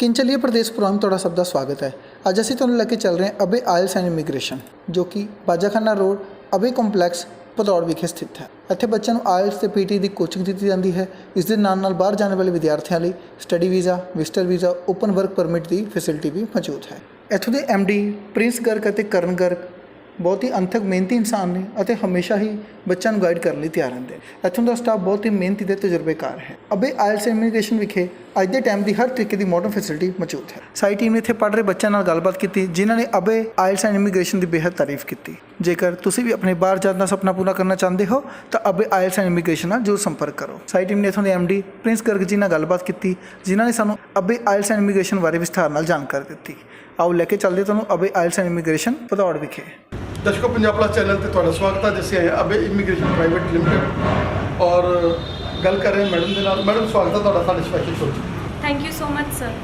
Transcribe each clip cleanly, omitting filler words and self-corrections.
किंचलिए प्रदेश programme ਤੁਹਾਡਾ ਸਭ ਦਾ ਸਵਾਗਤ ਹੈ। ਅੱਜ ਅਸੀਂ ਤੁਹਾਨੂੰ ਲੈ ਕੇ ਚੱਲ ਰਹੇ ਹਾਂ ਅਬੇ ਆਇਲਸ ਐਂਡ ਇਮੀਗ੍ਰੇਸ਼ਨ ਜੋ ਕਿ ਬਾਜਾਖਾਨਾ ਰੋਡ ਅਬੇ ਕੰਪਲੈਕਸ ਭਦੌੜ ਵਿਖੇ ਸਥਿਤ ਹੈ। ਇੱਥੇ ਬੱਚਿਆਂ ਨੂੰ ਆਇਲਸ ਤੇ ਪੀਟੀ ਦੀ ਕੋਚਿੰਗ ਦਿੱਤੀ ਜਾਂਦੀ ਹੈ। ਇਸ ਦੇ ਨਾਲ ਨਾਲ ਬਾਹਰ ਜਾਣ ਵਾਲੇ ਵਿਦਿਆਰਥੀਆਂ ਲਈ study visa, visitor visa, open work permit ਦੀ ਫੈਸਿਲਿਟੀ ਵੀ ਮੌਜੂਦ ਹੈ। ਇੱਥੋਂ ਦੇ MD ਪ੍ਰਿੰਸ ਗਰਗ ਅਤੇ ਕਰਨ ਗਰਗ बहुत ही अंथक मेहनती इंसान ने ਅਤੇ हमेशा ही ਬੱਚਿਆਂ ਨੂੰ ਗਾਈਡ ਕਰਨ ਲਈ ਤਿਆਰ ਰਹਿੰਦੇ। ਇੱਥੋਂ ਦਾ ਸਟਾਫ ਬਹੁਤ ਹੀ ਮਿਹਨਤੀ ਤੇ ਤਜਰਬੇਕਾਰ ਹੈ। ਅਬੇ ਆਇਲਸ ਇਮੀਗ੍ਰੇਸ਼ਨ ਵਿਖੇ ਅੱਜ ਦੇ ਟਾਈਮ ਦੀ ਹਰ ਤਰੀਕੇ ਦੀ ਮਾਡਰਨ ਫੈਸਿਲਿਟੀ ਮੌਜੂਦ ਹੈ। ਸਾਡੀ ਟੀਮ ਨੇ ਇੱਥੇ ਪੜ੍ਹ ਰਹੇ ਬੱਚਿਆਂ ਨਾਲ ਗੱਲਬਾਤ ਕੀਤੀ ਜਿਨ੍ਹਾਂ ਨੇ ਅਬੇ ਆਇਲਸ ਐਂਡ ਇਮੀਗ੍ਰੇਸ਼ਨ ਦੀ ਬੇਹੱਦ ਤਾਰੀਫ ਕੀਤੀ। ਜੇਕਰ ਤੁਸੀਂ ਵੀ ਆਪਣੇ ਬਾਹਰ ਜਾਣ ਦਾ ਸੁਪਨਾ ਪੂਰਾ ਕਰਨਾ ਚਾਹੁੰਦੇ ਹੋ ਤਾਂ ਅਬੇ ਆਇਲਸ ਐਂਡ ਇਮੀਗ੍ਰੇਸ਼ਨ ਨਾਲ ਜ਼ਰੂਰ ਸੰਪਰਕ ਕਰੋ। ਸਾਡੀ ਟੀਮ ਨੇ ਇੱਥੋਂ ਦੇ MD ਪ੍ਰਿੰਸ ਗਰਗ ਜੀ ਨਾਲ ਗੱਲਬਾਤ ਕੀਤੀ ਜਿਨ੍ਹਾਂ ਨੇ ਸਾਨੂੰ ਅਬੇ ਆਇਲਸ ਐਂਡ ਇਮੀਗ੍ਰੇਸ਼ਨ ਬਾਰੇ ਵਿਸਥਾਰ ਨਾਲ ਜਾਣਕਾਰੀ ਦਿੱਤੀ। ਆਓ ਲੈ ਕੇ ਚੱਲਦੇ ਤੁਹਾਨੂੰ ਅਬੇ ਆਇਲਸ ਐਂਡ ਇਮੀਗ੍ਰੇਸ਼ਨ ਭਦੌੜ ਵਿਖੇ। दर्शकों पंजाब प्लस चैनल पर तुहाडा स्वागत है। जिससे आए अबे इमीग्रेशन प्राइवेट लिमिटेड और गल कर रहे हैं मैडम के नाल। मैडम स्वागत है तुहाडा साडे स्पैशल शो च। Thank you so much sir.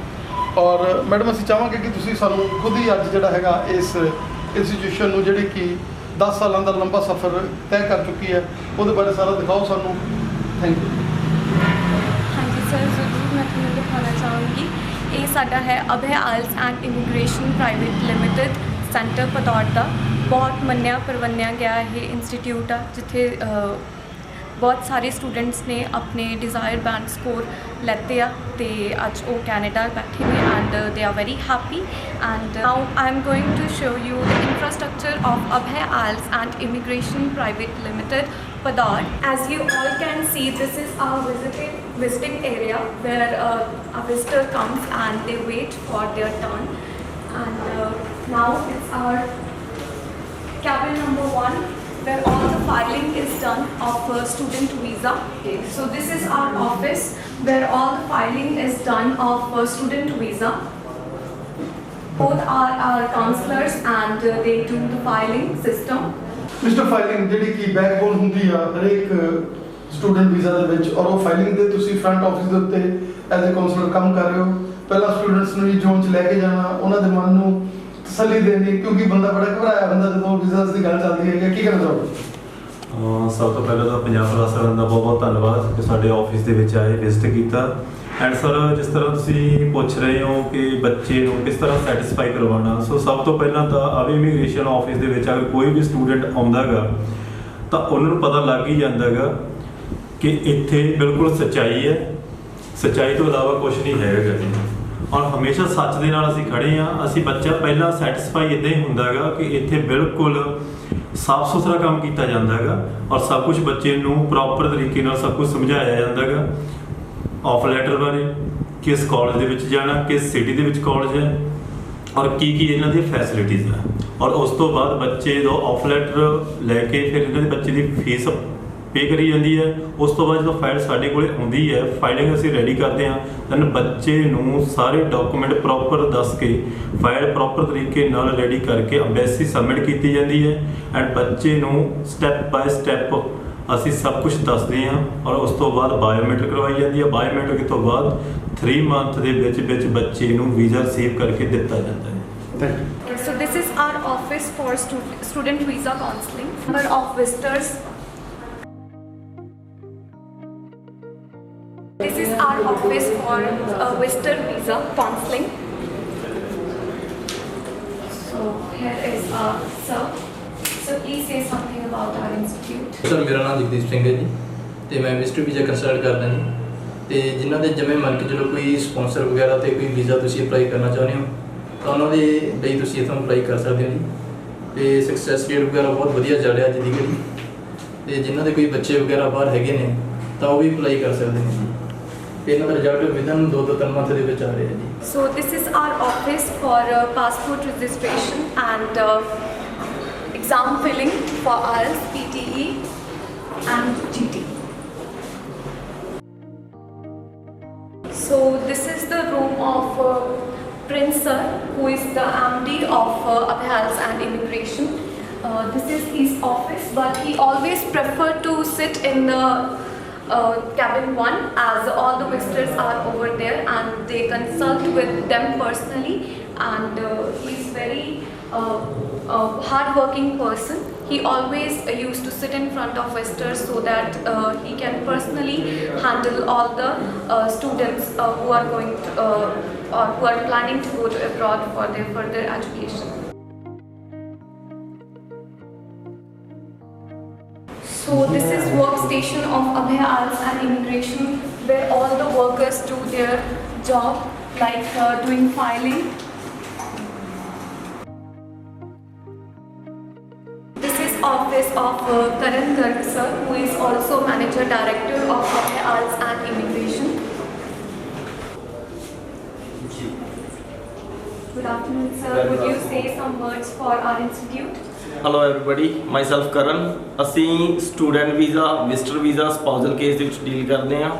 और मैडम असीं चाहांगे कि तुसीं सानूं खुद ही अज जिहड़ा हैगा इस इंस्टीट्यूशन नूं जिहड़ी कि 10 सालों का लंबा सफ़र तय कर चुकी है उहदे बारे सारा दिखाओ सानूं। Thank you. हाँ जी सर, ज़रूर मैं तुम्हें दिखाना चाहूँगी। ये साडा है Abhay IELTS and immigration private limited centre Bhadaur का बहुत मन्निया परवन्निया गया ये इंस्टीट्यूट आ जिथे बहुत सारे स्टूडेंट्स ने अपने डिज़ायर बैंड स्कोर लैते आ ते अज वो कैनेडा बैठे ने and they are very happy. And now I am going to show you the infrastructure of Abhay IELTS and immigration private limited Padar. As you all can see, this is our visiting area where a visitor comes and they wait for their turn. And now it's our cabin number 1 where all the filing is done of student visa. Okay. So this is our office where all the filing is done of student visa. Both are our counselors and they do the filing system. Mister filing जिहड़ी कि backbone हुंदी आ हरेक student visa दे विच और वो filing दे तुसीं front office दे उत्ते as a counsellor काम कर रहे हो। पहला स्टूडेंट्स नूं जोन च लैके जाना उन्हां दे मन नूं तसल्ली देनी क्योंकि बंदा बड़ा घबराया हुंदा जदों वीज़ास दी गल चलदी है। की कहना चाहोगे? सब तो पहले तो पंजाब प्लस वालों का बहुत बहुत धन्यवाद कि साडे ऑफिस दे विच आए विजिट कीता। एंड सर जिस तरह तुसीं पुछ रहे हो कि बच्चे नूं किस तरह सैटिस्फाई करवाना, सो सब तो पहला तो अबे इमीग्रेशन ऑफिस दे विच अगर कोई भी स्टूडेंट आउंदा गा तो उन्होंने पता लग ही जाता गा कि इत्थे बिल्कुल सच्चाई है, सच्चाई तो इलावा कुछ नहीं है जी। और हमेशा सच दे नाल असीं खड़े हाँ। असीं बच्चा पहला सैटिस्फाई इदां ही हुंदा गा कि इत्थे बिल्कुल साफ सुथरा काम किया जाता है और सब कुछ बच्चे नूं प्रॉपर तरीके नाल सब कुछ समझाया जाता है। ऑफ लैटर बारे किस कॉलेज दे विच जाना, किस सिटी दे विच कॉलेज है और की इन्हां दी फैसिलिटीज़ है। और उस तो बाद बच्चे जो ऑफ लैटर लैके फिर इन्हां दे बच्चे दी फीस पे करी जाती है। उस तो बाद जो फाइल साढ़े कोल आउंदी है फाइलिंग असीं रेडी करते हैं दैन बच्चे नूं सारे डॉकूमेंट प्रॉपर दस के फाइल प्रॉपर तरीके नाल रेडी करके अंबैसी सबमिट की जाती है। एंड बच्चे नूं स्टैप बाय स्टैप असी सब कुछ दसते हैं और उस तो बाद बायोमैट्रिक करवाई जाती है। बायोमैट्रिक तो बाद 3 मंथ के बच्चे नूं वीज़ा रिसीव करके दिता जाता है। So this is our office for student visa counselling. Number of visitors. This is our office for visitor visa counselling. So here is sir. So please say something about our institute. Sir मेरा नाम जगदीप सिंह है जी तो मैं visitor visa consult करदा जी। तो जिन्हों के जमे मन के चलो कोई स्पॉन्सर वगैरह तो कोई वीज़ा तुसीं अप्लाई करना चाहते हो तो उन्होंने लिए तुसीं इत्थों अप्लाई कर सकते हो जी। तो सक्सैस रेट वगैरह बहुत वधिया चल रहा जी घड़ी। तो जिन्हों के कोई बच्चे वगैरह बाहर हैगे ने तो वो भी अप्लाई कर सकते हैं जी। तो इन्हों का रिजल्ट विदन 2 to 3 मंथ के आ रहा है जी। So this is our office for passport registration and exam filling for IELTS, PTE and GT. So this is the room of Prince sir who is the MD of Abhay IELTS and Immigration. This is his office but he always prefer to sit in the cabin 1 as all the visitors are over there and they consult with them personally and he is very hard working person. he always used to sit in front of visitors so that he can personally handle all the students who are going to, or who are planning to go to abroad for their further education. So this is workstation of Abhay IELTS and Immigration, where all the workers do their job, like doing filing. This is office of Karan Garg sir, who is also manager director of Abhay IELTS and Immigration. Good afternoon sir, would you say some words for our institute? Hello everybody myself Karan. ਅਸੀਂ student visa, visitor visa, spousal case ਦੇ ਵਿੱਚ deal ਕਰਦੇ ਹਾਂ।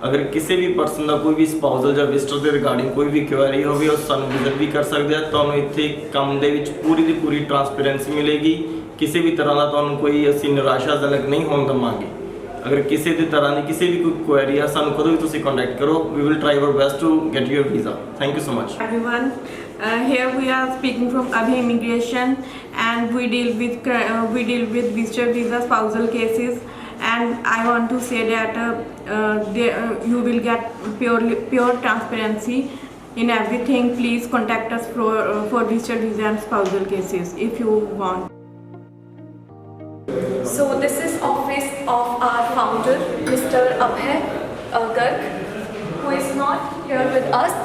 ਅਗਰ ਕਿਸੇ ਵੀ person ਦਾ ਕੋਈ ਵੀ ਸਪਾਊਜ਼ਲ ਜਾਂ visitor ਦੇ ਰਿਗਾਰਡਿੰਗ ਕੋਈ ਵੀ ਕੁਐਰੀ ਹੋਵੇ ਉਹ ਸਾਨੂੰ ਵਿਜ਼ਿਟ ਵੀ ਕਰ ਸਕਦੇ ਆ। ਤੁਹਾਨੂੰ ਇੱਥੇ ਕੰਮ ਦੇ ਵਿੱਚ ਪੂਰੀ ਦੀ ਪੂਰੀ ਟਰਾਂਸਪੇਰੈਂਸੀ ਮਿਲੇਗੀ। ਕਿਸੇ ਵੀ ਤਰ੍ਹਾਂ ਦਾ ਤੁਹਾਨੂੰ ਕੋਈ ਅਸੀਂ ਨਿਰਾਸ਼ਾਜਨਕ ਨਹੀਂ ਹੋਣ ਦੇਵਾਂਗੇ। ਅਗਰ ਕਿਸੇ ਦੀ ਤਰ੍ਹਾਂ ਦੀ ਕਿਸੇ ਵੀ ਕੋਈ ਕੁਐਰੀ ਆ ਸਾਨੂੰ ਕਦੋਂ ਵੀ ਤੁਸੀਂ ਕੰਟੈਕਟ ਕਰੋ। We will try our best to get your visa. Thank you so much. Everyone, here we are speaking from Abhay Immigration, and we deal with visitor visa, spousal cases, and I want to say that you will get pure transparency in everything. Please contact us for visitor visa and spousal cases if you want. So this is office of our founder, Mr. Abhay Garg, who is not here with us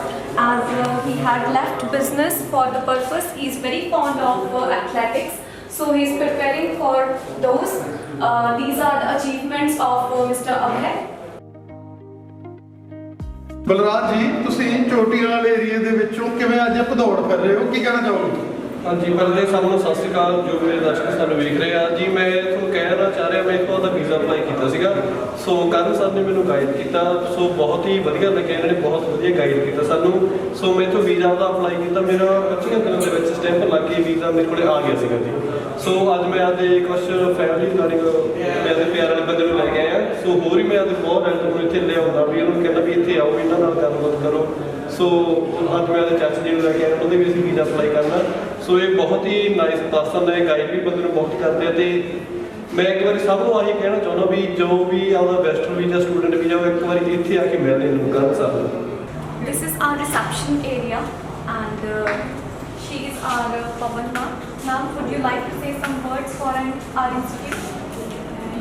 as he had left business for the purpose. He is very fond of athletics, so he is preparing for those. These are the achievements of Mr. Abhay. Balraj ਜੀ, ਤੁਸੀਂ ਚੋਟੀਆਂ ਵਾਲੇ ਏਰੀਏ ਦੇ ਵਿੱਚੋਂ ਕਿਵੇਂ ਅੱਜ ਭਦੌੜ ਕਰ ਰਹੇ ਹੋ, ਕੀ ਕਹਿਣਾ ਚਾਹੋਗੇ? ਹਾਂਜੀ, ਪਹਿਲੇ ਸਭ ਨੂੰ ਸਤਿ ਸ਼੍ਰੀ ਅਕਾਲ। ਜੋ ਮੇਰੇ ਦਰਸ਼ਕ ਸਾਨੂੰ ਵੇਖ ਰਹੇ ਆ ਜੀ, ਮੈਂ ਤੁਹਾਨੂੰ ਕਹਿਣਾ ਚਾਹ ਰਿਹਾ, ਮੈਂ ਇੱਥੋਂ ਦਾ ਵੀਜ਼ਾ ਅਪਲਾਈ ਕੀਤਾ ਸੀਗਾ। ਸੋ ਕਰਨ ਸਰ ਨੇ ਮੈਨੂੰ ਗਾਈਡ ਕੀਤਾ, ਸੋ ਬਹੁਤ ਹੀ ਵਧੀਆ ਲੱਗਿਆ। ਇਹਨਾਂ ਨੇ ਬਹੁਤ ਵਧੀਆ ਗਾਈਡ ਕੀਤਾ ਸਾਨੂੰ। ਸੋ ਮੈਂ ਇੱਥੋਂ ਵੀਜ਼ਾ ਦਾ ਅਪਲਾਈ ਕੀਤਾ, ਮੇਰਾ 25 ਦਿਨਾਂ ਦੇ ਵਿੱਚ ਸਟੈਂਪ ਲੱਗ ਕੇ ਵੀਜ਼ਾ ਮੇਰੇ ਕੋਲ ਆ ਗਿਆ ਸੀਗਾ ਜੀ। ਸੋ ਅੱਜ ਮੈਂ ਆਪਦੇ ਕੁਛ ਫੈਮਿਲੀ ਰਿਗਾਰਡਿੰਗ ਮੈਂ ਆਪਣੇ ਪਿਆਰ ਵਾਲੇ ਬੰਦੇ ਨੂੰ ਲੈ ਕੇ ਆਇਆ। ਸੋ ਹੋਰ ਹੀ ਮੈਂ ਆਪਦੇ ਬਹੁਤ ਰੈਲੇਟਿਵ ਨੂੰ ਇੱਥੇ ਲਿਆਉਂਦਾ ਵੀ ਉਹਨੂੰ ਕਹਿੰਦਾ ਵੀ ਇੱਥੇ ਆਓ, ਇਹਨਾਂ ਨਾਲ ਗੱਲਬਾਤ ਕਰੋ। ਸੋ ਅੱਜ ਮੈਂ ਆਪਦੇ ਚਾਚਾ ਜੀ ਨੂੰ ਲੈ ਕੇ ਆਇਆ, ਉਹਦੇ ਵੀ ਅਸੀਂ ਵੀਜ਼ਾ ਅਪਲਾਈ ਕਰਨਾ। ਸੋ ਇਹ ਬਹੁਤ ਹੀ ਨਾਈਸ ਪਰਸਨ ਹੈ, ਗਾਈਡ ਵੀ ਬੰਦੇ ਨੂੰ ਬਹੁਤ ਕਰਦੇ ਆ। ਅਤੇ ਮੈਂ ਇੱਕ ਵਾਰੀ ਸਭ ਨੂੰ ਆਹੀ ਕਹਿਣਾ ਚਾਹੁੰਦਾ ਵੀ ਜੋ ਵੀ ਆਪਦਾ ਵੈਸਟਰਨ ਵੀਜ਼ਾ, ਸਟੂਡੈਂਟ ਵੀਜ਼ਾ, ਉਹ ਇੱਕ ਵਾਰੀ ਇੱਥੇ ਆ ਕੇ ਮਿਲਣੇ ਨੂੰ ਕਰਨ ਸਾਹਿਬ ਨੂੰ। This is our reception area, and she is our Pawan ma'am. Ma'am, would you like to say some words for our institute?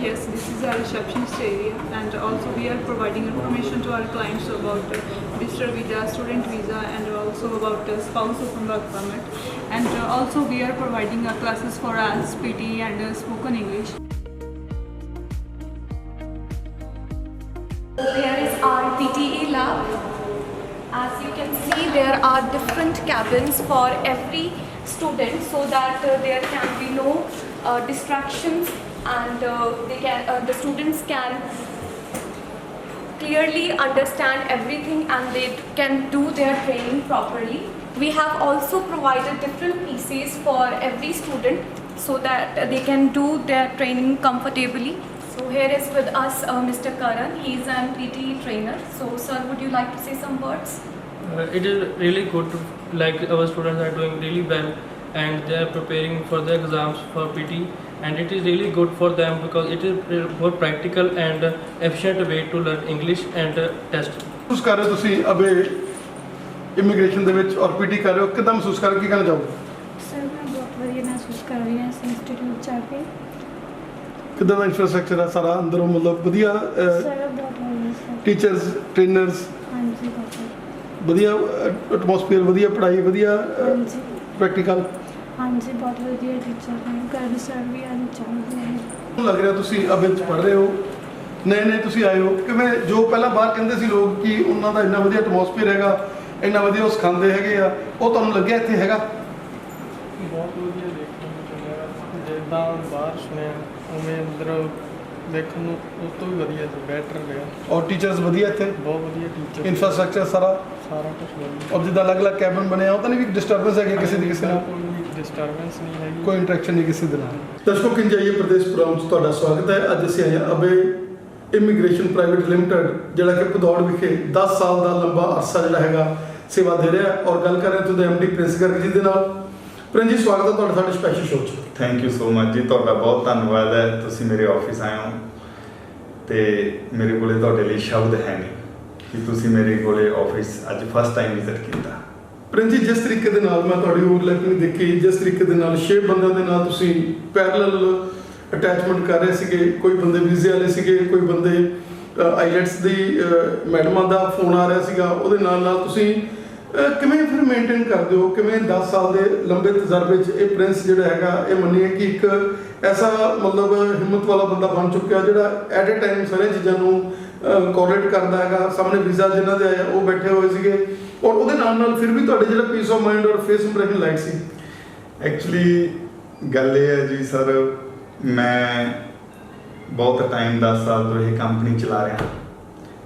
Yes, this is our receptionist area, and also we are providing information to our clients about visitor visa, student visa, and also about spouse open work permit. And also we are providing classes for IELTS, PT, and spoken English. Here is our PTE lab. As you can see, there are different cabins for every student so that there can be no distractions, and the students can clearly understand everything and they can do their training properly. We have also provided different PCs for every student so that they can do their training comfortably. So here is with us Mr. Karan. He is an PTE trainer. So sir, would you like to say some words? It is really good, like our students are doing really well and they are preparing for the exams for PT, and it is really good for them because it is more practical and efficient way to learn English and test. ਮਹਿਸੂਸ ਕਰ ਰਹੇ ਹੋ ਤੁਸੀਂ ਅਬੇ immigration ਦੇ ਵਿੱਚ ਔਰ PT ਕਰ ਰਹੇ ਹੋ, ਕਿੱਦਾਂ ਮਹਿਸੂਸ ਕਰ ਕੀ ਕਹਿਣਾ ਚਾਹੋਗੇ? ਸਰ ਮੈਂ ਬਹੁਤ ਵਧੀਆ ਮਹਿਸੂਸ ਕਰ ਰਹੀ ਹਾਂ ਇਸ ਇੰਸਟੀਟਿਊਟ 'ਚ ਆ ਕੇ। ਕਿੱਦਾਂ ਦਾ ਇਨਫਰਾਸਟ੍ਰਕਚਰ ਹੈ ਸਾਰਾ ਅੰਦਰੋਂ, ਮਤਲਬ ਵਧੀਆ ਸਰ ਬਹੁਤ ਵਧੀਆ ਸਰ। ਟੀਚਰਸ, ਟ੍ਰੇਨਰਸ, ਹਾਂਜੀ ਬਹੁਤ ਵਧੀਆ ਐਟਮੋਸਫੀਅਰ, ਵਧੀਆ ਪੜ੍ਹਾਈ, ਵਧੀਆ ਹਾਂਜੀ ਪ੍ਰੈਕਟੀਕਲ। ਹਾਂਜੀ ਬਹੁਤ ਵਧੀਆ ਟੀਚਰ ਨੇ, ਕਰਨ ਸਰ ਵੀ ਆਉਣੇ ਚਾਹੀਦੇ ਨੇ। ਮੈਨੂੰ ਲੱਗ ਰਿਹਾ ਤੁਸੀਂ ਅਬੇ 'ਚ ਪੜ੍ਹ ਰਹੇ ਹੋ, ਨਏ ਤੁਸੀਂ ਆਏ ਹੋ, ਕਿਵੇਂ ਜੋ ਪਹਿਲਾਂ ਬਾਹਰ ਕਹਿੰਦੇ ਸੀ ਲੋਕ ਕਿ ਉਹਨਾਂ ਦਾ ਇੰਨਾ ਵਧੀਆ ਐਟਮੋਸਫੀਅਰ ਹੈਗਾ, ਇੰਨਾ ਵਧੀਆ ਉਹ ਸਿਖਾਉਂਦੇ ਹੈਗੇ ਆ, ਉਹ ਤੁਹਾਨੂੰ ਲੱਗਿਆ ਇੱਥੇ ਹੈਗਾ? ਬਹੁਤ ਵਧੀਆ ਦੇਖਣ ਨੂੰ ਮਿਲਿਆ, ਜਿੱਦਾਂ ਬਾਹਰ ਸੁਣਿਆ ਉਵੇਂ ਅੰਦਰ ਦੇਖਣ ਨੂੰ ਉਸ ਤੋਂ ਵੀ ਵਧੀਆ ਸੀ, ਬੈਟਰ ਰਿਹਾ। ਔਰ ਟੀਚਰਸ ਵਧੀਆ ਇੱਥੇ? ਬਹੁਤ ਵਧੀਆ ਟੀਚਰ, ਇਨਫਰਾਸਟ੍ਰਕਚਰ ਸਾਰਾ ਕੁਝ ਵਧੀਆ। ਔਰ ਜਿੱਦਾਂ ਅਲੱਗ-ਅਲੱਗ ਕੈਬਨ ਬਣਿਆ, ਉਹ ਤਾਂ ਨਹੀਂ ਵੀ ਡਿਸਟਰਬੈਂਸ ਹੈਗੀ ਕਿਸੇ ਦੀ ਕਿਸੇ ਨਾਲ? ਕੋਈ ਡਿਸਟਰਬੈਂਸ ਨਹੀਂ ਹੈਗੀ, ਕੋਈ ਇੰਟਰੈਕਸ਼ਨ ਨਹੀਂ ਕਿਸੇ ਦੇ ਨਾਲ। ਦਰਸ਼ਕੋ, ਕਿੰਜਾਈਏ ਪ੍ਰਦੇਸ਼ ਪ੍ਰੋਗਰਾਮ 'ਚ ਤੁਹਾਡਾ ਸਵਾਗਤ ਹੈ। ਅੱਜ ਅਸੀਂ ਆਏ ਹਾਂ ਅਬੇ ਇਮੀਗ੍ਰੇਸ਼ਨ ਪ੍ਰਾਈਵੇਟ ਲਿਮਟਿਡ, ਜਿਹੜਾ ਕਿ ਭਦੌੜ ਵਿਖੇ 10 ਸਾਲ ਦਾ ਲੰਬਾ ਅਰਸਾ ਜਿਹੜਾ ਹੈਗਾ ਸੇਵਾ ਦੇ ਰਿਹਾ, ਔਰ ਗੱਲ ਕਰ ਰਹੇ ਹਾਂ ਤੁਹਾਡੇ ਐਮਡੀ ਪ੍ਰਿੰਸ ਗਰਗ ਜੀ ਦੇ ਨਾਲ। ਪ੍ਰਿੰਸ ਜੀ ਸਵਾਗਤ ਹੈ ਤੁਹਾਡਾ ਸਾਡੇ ਸਪੈਸ਼ਲ ਸ਼ੋਅ 'ਚ। ਥੈਂਕ ਯੂ ਸੋ ਮਚ ਜੀ, ਤੁਹਾਡਾ ਬਹੁਤ ਧੰਨਵਾਦ ਹੈ, ਤੁਸੀਂ ਮੇਰੇ ਆਫਿਸ ਆਏ ਹੋ ਤੇ ਮੇਰੇ ਕੋਲੇ ਤੁਹਾਡੇ ਲਈ ਸ਼ਬਦ ਹੈ ਨਹੀਂ ਕਿ ਤੁਸੀਂ ਮੇਰੇ ਕੋਲੇ ਆਫਿਸ ਅੱਜ ਫਸਟ ਟਾਈਮ ਵਿਜ਼ਿਟ ਕੀਤਾ। ਪ੍ਰਿੰਸ ਜੀ, ਜਿਸ ਤਰੀਕੇ ਦੇ ਨਾਲ ਮੈਂ ਤੁਹਾਡੀ ਓਵਰਲੈਪਿੰਗ ਦੇਖੀ, ਜਿਸ ਤਰੀਕੇ ਦੇ ਨਾਲ 6 ਬੰਦਿਆਂ ਦੇ ਨਾਲ ਤੁਸੀਂ ਪੈਰਲਲ ਅਟੈਚਮੈਂਟ ਕਰ ਰਹੇ ਸੀਗੇ, ਕੋਈ ਬੰਦੇ ਵੀਜ਼ੇ ਵਾਲੇ ਸੀਗੇ, ਕੋਈ ਬੰਦੇ ਆਈਲੈਟਸ ਦੀ ਮੈਡਮਾਂ ਦਾ ਫੋਨ ਆ ਰਿਹਾ ਸੀਗਾ, ਉਹਦੇ ਨਾਲ ਤੁਸੀਂ ਕਿਵੇਂ ਫਿਰ ਮੇਨਟੇਨ ਕਰਦੇ ਹੋ? ਕਿਵੇਂ 10 ਸਾਲ ਦੇ ਲੰਬੇ ਤਜਰਬੇ 'ਚ ਇਹ ਪ੍ਰਿੰਸ ਜਿਹੜਾ ਹੈਗਾ, ਇਹ ਮੰਨੀਏ ਕਿ ਇੱਕ ਐਸਾ ਮਤਲਬ ਹਿੰਮਤ ਵਾਲਾ ਬੰਦਾ ਬਣ ਚੁੱਕਿਆ ਜਿਹੜਾ ਐਟ ਏ ਟਾਈਮ ਸਾਰੀਆਂ ਚੀਜ਼ਾਂ ਨੂੰ ਕੋਆਰਡੀਨੇਟ ਕਰਦਾ ਹੈਗਾ। ਸਾਹਮਣੇ ਵੀਜ਼ਾ ਜਿਨ੍ਹਾਂ ਦੇ ਆਏ ਉਹ ਬੈਠੇ ਹੋਏ ਸੀਗੇ, ਔਰ ਉਹਦੇ ਨਾਲ ਫਿਰ ਵੀ ਤੁਹਾਡੇ ਜਿਹੜਾ ਪੀਸ ਆਫ ਮਾਈਂਡ ਔਰ ਫੇਸ ਇੰਪ੍ਰੈਸ਼ਨ ਲਾਈਕ ਸੀ। ਐਕਚੁਅਲੀ ਗੱਲ ਇਹ ਹੈ ਜੀ ਸਰ, ਮੈਂ ਬਹੁਤ ਟਾਈਮ 10 ਸਾਲ ਤੋਂ ਇਹ ਕੰਪਨੀ ਚਲਾ ਰਿਹਾ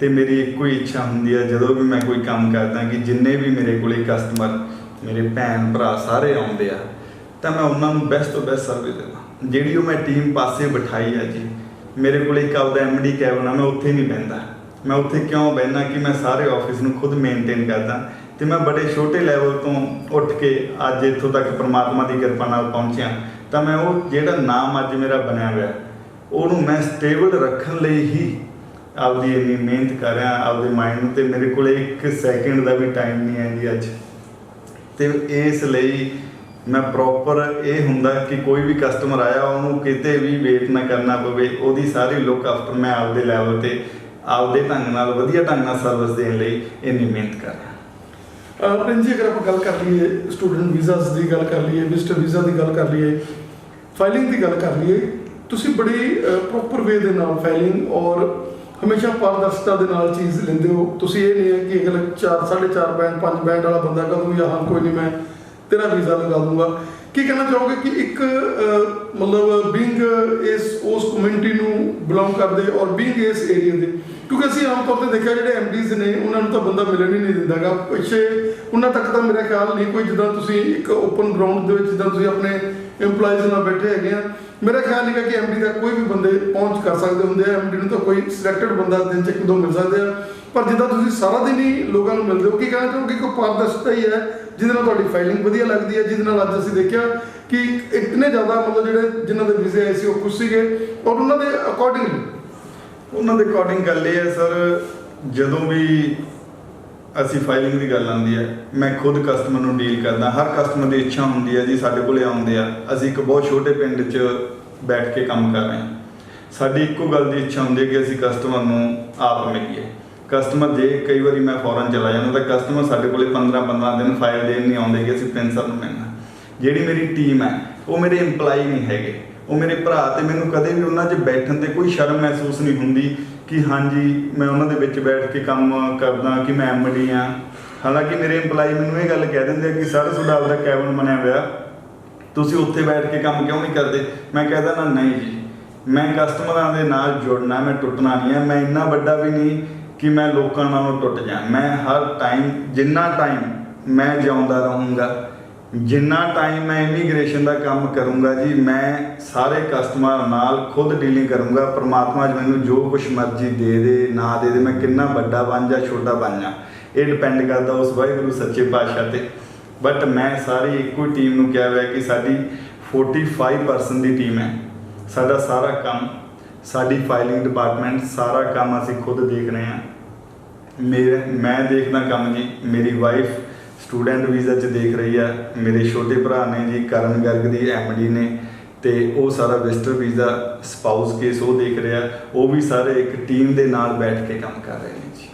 ਤੇ ਮੇਰੀ ਇੱਕੋ ਹੀ ਇੱਛਾ ਹੁੰਦੀ ਹੈ ਜਦੋਂ ਵੀ ਮੈਂ ਕੋਈ ਕੰਮ ਕਰਦਾ ਕਿ ਜਿੰਨੇ ਵੀ ਮੇਰੇ ਕੋਲੇ ਕਸਟਮਰ, ਮੇਰੇ ਭੈਣ ਭਰਾ ਸਾਰੇ ਆਉਂਦੇ ਆ ਤਾਂ ਮੈਂ ਉਹਨਾਂ ਨੂੰ ਬੈਸਟ ਤੋਂ ਬੈਸਟ ਸਰਵਿਸ ਦੇਵਾਂ। ਜਿਹੜੀ ਉਹ ਮੈਂ ਟੀਮ ਪਾਸੇ ਬਿਠਾਈ ਹੈ ਜੀ, ਮੇਰੇ ਕੋਲੇ ਇੱਕ ਆਪਦਾ ਐਮਡੀ ਕੈਬਨ ਆ, ਮੈਂ ਉੱਥੇ ਨਹੀਂ ਬਹਿੰਦਾ। ਮੈਂ ਉੱਥੇ ਕਿਉਂ ਬਹਿੰਦਾ ਕਿ ਮੈਂ ਸਾਰੇ ਆਫਿਸ ਨੂੰ ਖੁਦ ਮੇਨਟੇਨ ਕਰਦਾ ਤੇ ਮੈਂ ਬੜੇ ਛੋਟੇ ਲੈਵਲ ਤੋਂ ਉੱਠ ਕੇ ਅੱਜ ਇੱਥੋਂ ਤੱਕ ਪ੍ਰਮਾਤਮਾ ਦੀ ਕਿਰਪਾ ਨਾਲ ਪਹੁੰਚਿਆ। ਤਾਂ ਮੈਂ ਉਹ ਜਿਹੜਾ ਨਾਮ ਅੱਜ ਮੇਰਾ ਬਣਿਆ ਹੋਇਆ ਉਹਨੂੰ ਮੈਂ ਸਟੇਬਲ ਰੱਖਣ ਲਈ ਹੀ ਆਪਦੀ ਇੰਨੀ ਮਿਹਨਤ ਕਰ ਰਿਹਾ ਆਪਦੇ ਮਾਈਂਡ ਨੂੰ, ਤੇ ਮੇਰੇ ਕੋਲੇ 1 ਸੈਕਿੰਡ ਦਾ ਵੀ ਟਾਈਮ ਨਹੀਂ ਹੈ ਜੀ ਅੱਜ। ਤੇ ਇਸ ਲਈ ਮੈਂ ਪ੍ਰੋਪਰ ਇਹ ਹੁੰਦਾ ਕਿ ਕੋਈ ਵੀ ਕਸਟਮਰ ਆਇਆ ਉਹਨੂੰ ਕਿਤੇ ਵੀ ਵੇਟ ਨਾ ਕਰਨਾ ਪਵੇ, ਉਹਦੀ ਸਾਰੀ ਲੁੱਕ ਆਫਟਰ ਮੈਂ ਆਪਦੇ ਲੈਵਲ ਤੇ ਆਪਦੇ ਢੰਗ ਨਾਲ ਵਧੀਆ ਢੰਗ ਨਾਲ ਸਰਵਿਸ ਦੇਣ ਲਈ ਇੰਨੀ ਮਿਹਨਤ ਕਰ ਰਿਹਾ। ਪ੍ਰਿੰਸ ਜੀ, ਅਗਰ ਆਪਾਂ ਗੱਲ ਕਰ ਲਈਏ ਸਟੂਡੈਂਟ ਵੀਜ਼ਾਸ ਦੀ ਗੱਲ ਕਰ ਲਈਏ, ਵਿਜ਼ਟਰ ਵੀਜ਼ਾ ਦੀ ਗੱਲ ਕਰ ਲਈਏ, ਫਾਈਲਿੰਗ ਦੀ ਗੱਲ ਕਰ ਲਈਏ, ਤੁਸੀਂ ਬੜੀ ਪ੍ਰੋਪਰ ਵੇ ਦੇ ਨਾਲ ਫਾਈਲਿੰਗ ਔਰ ਹਮੇਸ਼ਾ ਪਾਰਦਰਸ਼ਤਾ ਦੇ ਨਾਲ ਚੀਜ਼ ਲੈਂਦੇ ਹੋ। ਤੁਸੀਂ ਇਹ ਨਹੀਂ ਹੈ ਕਿ ਅਗਰ 4, 4.5 ਬੈਂਡ 5 ਬੈਂਡ ਵਾਲਾ ਬੰਦਾ ਕਦੋਂ ਵੀ ਹਾਂ ਕੋਈ ਨਹੀਂ ਮੈਂ ਤੇਰਾ ਵੀਜ਼ਾ ਲਗਾ ਦੂੰਗਾ। ਕੀ ਕਹਿਣਾ ਚਾਹੋਗੇ ਕਿ ਇੱਕ ਮਤਲਬ ਬੀਇੰਗ ਉਸ ਕਮਿਊਨਿਟੀ ਨੂੰ ਬਿਲੋਂਗ ਕਰਦੇ ਔਰ ਬੀਇੰਗ ਇਸ ਏਰੀਆ ਦੇ, ਕਿਉਂਕਿ ਅਸੀਂ ਆਮ ਤੌਰ ਤੇ ਦੇਖਿਆ ਜਿਹੜੇ ਐਮਡੀਜ਼ ਨੇ ਉਹਨਾਂ ਨੂੰ ਤਾਂ ਬੰਦਾ ਮਿਲਣ ਹੀ ਨਹੀਂ ਦਿੰਦਾਗਾ ਪਿੱਛੇ, ਉਹਨਾਂ ਤੱਕ ਤਾਂ ਮੇਰਾ ਖਿਆਲ ਨਹੀਂ ਕੋਈ, ਜਿੱਦਾਂ ਤੁਸੀਂ ਇੱਕ ਓਪਨ ਗਰਾਊਂਡ ਦੇ ਵਿੱਚ ਜਿੱਦਾਂ ਤੁਸੀਂ ਆਪਣੇ ਇੰਪਲਾਈਜ਼ ਨਾਲ ਬੈਠੇ ਹੈਗੇ ਆ, ਮੇਰਾ ਖਿਆਲ ਨਹੀਂ ਕਿ ਐਮਡੀ ਤੱਕ ਕੋਈ ਵੀ ਬੰਦੇ ਪਹੁੰਚ ਕਰ ਸਕਦੇ ਹੁੰਦੇ ਆ। ਐਮਡੀ ਨੂੰ ਤਾਂ ਕੋਈ ਸਿਲੈਕਟਡ ਬੰਦਾ ਦਿਨ 'ਚ 1-2 ਮਿਲ ਸਕਦੇ ਆ, ਪਰ ਜਿੱਦਾਂ ਤੁਸੀਂ ਸਾਰਾ ਦਿਨ ਹੀ ਲੋਕਾਂ ਨੂੰ ਮਿਲਦੇ ਹੋ, ਕੀ ਕਹਿਣਾ ਚਾਹੋਗੇ ਕਿ ਪਾਰਦਰਸ਼ਤਾ ਹੀ ਹੈ ਜਿਹਦੇ ਨਾਲ ਤੁਹਾਡੀ ਫਾਈਲਿੰਗ ਵਧੀਆ ਲੱਗਦੀ ਹੈ, ਜਿਹਦੇ ਨਾਲ ਅੱਜ ਅਸੀਂ ਦੇਖਿਆ ਕਿ ਇਤਨੇ ਜ਼ਿਆਦਾ ਮਤਲਬ ਜਿਹੜੇ ਜਿਨ੍ਹਾਂ ਦੇ ਵੀਜ਼ੇ ਆਏ ਸੀ ਉਹ ਖੁਸ਼ ਸੀਗੇ ਔਰ ਉਹਨਾਂ ਦੇ ਅਕੋਰਡਿੰਗ ਗੱਲ ਇਹ ਹੈ ਸਰ, ਜਦੋਂ ਵੀ ਅਸੀਂ ਫਾਈਲਿੰਗ ਦੀ ਗੱਲ ਆਉਂਦੀ ਹੈ ਮੈਂ ਖੁਦ ਕਸਟਮਰ ਨੂੰ ਡੀਲ ਕਰਦਾ। ਹਰ ਕਸਟਮਰ ਦੀ ਇੱਛਾ ਹੁੰਦੀ ਹੈ ਜੀ ਸਾਡੇ ਕੋਲੇ ਆਉਂਦੇ ਆ, ਅਸੀਂ ਇੱਕ ਬਹੁਤ ਛੋਟੇ ਪਿੰਡ 'ਚ ਬੈਠ ਕੇ ਕੰਮ ਕਰ ਰਹੇ ਹਾਂ, ਸਾਡੀ ਇੱਕੋ ਗੱਲ ਦੀ ਇੱਛਾ ਹੁੰਦੀ ਹੈ ਕਿ ਅਸੀਂ ਕਸਟਮਰ ਨੂੰ ਆਪ ਮਿਲੀਏ। ਕਸਟਮਰ ਜੇ ਕਈ ਵਾਰੀ ਮੈਂ ਫੋਰਨ ਚਲਾ ਜਾਂਦਾ ਤਾਂ ਕਸਟਮਰ ਸਾਡੇ ਕੋਲੇ 15-15 ਦਿਨ ਫਾਈਲ ਦੇਣ ਨਹੀਂ ਆਉਂਦੇ ਕਿ ਅਸੀਂ ਪ੍ਰਿੰਸ ਸਰ ਨੂੰ ਮਿਲਣਾ। ਜਿਹੜੀ ਮੇਰੀ ਟੀਮ ਹੈ ਉਹ ਮੇਰੇ ਇੰਪਲਾਈ ਨਹੀਂ ਹੈਗੇ, ਉਹ ਮੇਰੇ ਭਰਾ, ਤੇ ਮੈਨੂੰ ਕਦੇ ਵੀ ਉਹਨਾਂ 'ਚ ਬੈਠਣ 'ਤੇ ਕੋਈ ਸ਼ਰਮ ਮਹਿਸੂਸ ਨਹੀਂ ਹੁੰਦੀ ਕਿ ਹਾਂਜੀ ਮੈਂ ਉਹਨਾਂ ਦੇ ਵਿੱਚ ਬੈਠ ਕੇ ਕੰਮ ਕਰਦਾ ਕਿ ਮੈਂ ਐਮਡੀ ਹਾਂ। ਹਾਲਾਂਕਿ ਮੇਰੇ ਇੰਪਲਾਈ ਮੈਨੂੰ ਇਹ ਗੱਲ ਕਹਿ ਦਿੰਦੇ ਕਿ ਸਰ ਤੁਹਾਡਾ ਆਪਦਾ ਕੈਬਨ ਬਣਿਆ ਹੋਇਆ, ਤੁਸੀਂ ਉੱਥੇ ਬੈਠ ਕੇ ਕੰਮ ਕਿਉਂ ਨਹੀਂ ਕਰਦੇ? ਮੈਂ ਕਹਿੰਦਾ ਨਾ ਨਹੀਂ ਜੀ, ਮੈਂ ਕਸਟਮਰਾਂ ਦੇ ਨਾਲ ਜੁੜਨਾ, ਮੈਂ ਟੁੱਟਣਾ ਨਹੀਂ ਹੈ। ਮੈਂ ਇੰਨਾ ਵੱਡਾ ਵੀ ਨਹੀਂ ਕਿ ਮੈਂ ਲੋਕਾਂ ਨਾਲੋਂ ਟੁੱਟ ਜਾ। ਮੈਂ ਹਰ ਟਾਈਮ, ਜਿੰਨਾ ਟਾਈਮ ਮੈਂ ਜਿਉਂਦਾ ਰਹੂੰਗਾ, ਜਿੰਨਾ ਟਾਈਮ ਮੈਂ ਇਮੀਗ੍ਰੇਸ਼ਨ ਦਾ ਕੰਮ ਕਰੂੰਗਾ ਜੀ, ਮੈਂ ਸਾਰੇ ਕਸਟਮਰ ਨਾਲ ਖੁਦ ਡੀਲਿੰਗ ਕਰੂੰਗਾ। ਪਰਮਾਤਮਾ ਜੀ ਮੈਨੂੰ ਜੋ ਕੁਛ ਮਰਜ਼ੀ ਦੇ ਦੇ ਨਾ ਦੇ ਦੇ, ਮੈਂ ਕਿੰਨਾ ਵੱਡਾ ਬਣ ਜਾ ਛੋਟਾ ਬਣ ਜਾ, ਇਹ ਡਿਪੈਂਡ ਕਰਦਾ ਉਸ ਵਾਹਿਗੁਰੂ ਸੱਚੇ ਪਾਤਸ਼ਾਹ ਤੇ। ਬਟ ਮੈਂ ਸਾਰੀ ਇੱਕੋ ਟੀਮ ਨੂੰ ਕਿਹਾ ਹੋਇਆ ਕਿ ਸਾਡੀ 45% ਦੀ ਟੀਮ ਹੈ। ਸਾਡਾ ਸਾਰਾ ਕੰਮ, ਸਾਡੀ ਫਾਈਲਿੰਗ ਡਿਪਾਰਟਮੈਂਟ, ਸਾਰਾ ਕੰਮ ਅਸੀਂ ਖੁਦ ਦੇਖ ਰਹੇ ਹਾਂ। ਮੈਂ ਦੇਖਦਾ ਕੰਮ ਜੀ, ਮੇਰੀ ਵਾਈਫ ਸਟੂਡੈਂਟ ਵੀਜ਼ਾ 'ਚ ਦੇਖ ਰਹੀ ਆ, ਮੇਰੇ ਛੋਟੇ ਭਰਾ ਨੇ ਜੀ ਕਰਨ ਗਰਗ ਦੀ ਐਮਡੀ ਨੇ, ਤੇ ਉਹ ਸਾਰਾ ਵਿਜ਼ਟਰ ਵੀਜ਼ਾ ਸਪਾਊਸ ਕੇਸ ਉਹ ਦੇਖ ਰਿਹਾ। ਉਹ ਵੀ ਸਾਰੇ ਇੱਕ ਟੀਮ ਦੇ ਨਾਲ ਬੈਠ ਕੇ ਕੰਮ ਕਰ ਰਹੇ ਨੇ ਜੀ।